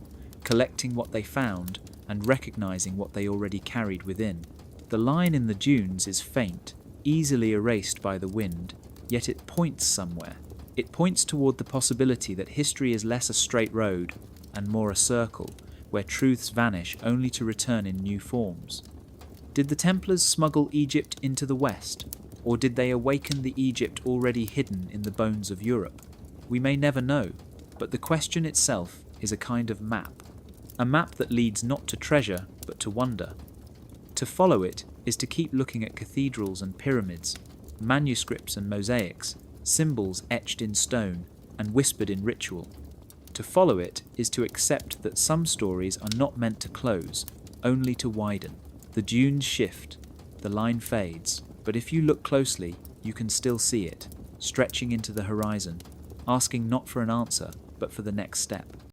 collecting what they found and recognizing what they already carried within. The line in the dunes is faint, easily erased by the wind, yet it points somewhere. It points toward the possibility that history is less a straight road and more a circle, where truths vanish only to return in new forms. Did the Templars smuggle Egypt into the West, or did they awaken the Egypt already hidden in the bones of Europe? We may never know, but the question itself is a kind of map. A map that leads not to treasure, but to wonder. To follow it is to keep looking at cathedrals and pyramids, manuscripts and mosaics, symbols etched in stone and whispered in ritual. To follow it is to accept that some stories are not meant to close, only to widen. The dunes shift, the line fades, but if you look closely, you can still see it, stretching into the horizon, asking not for an answer, but for the next step.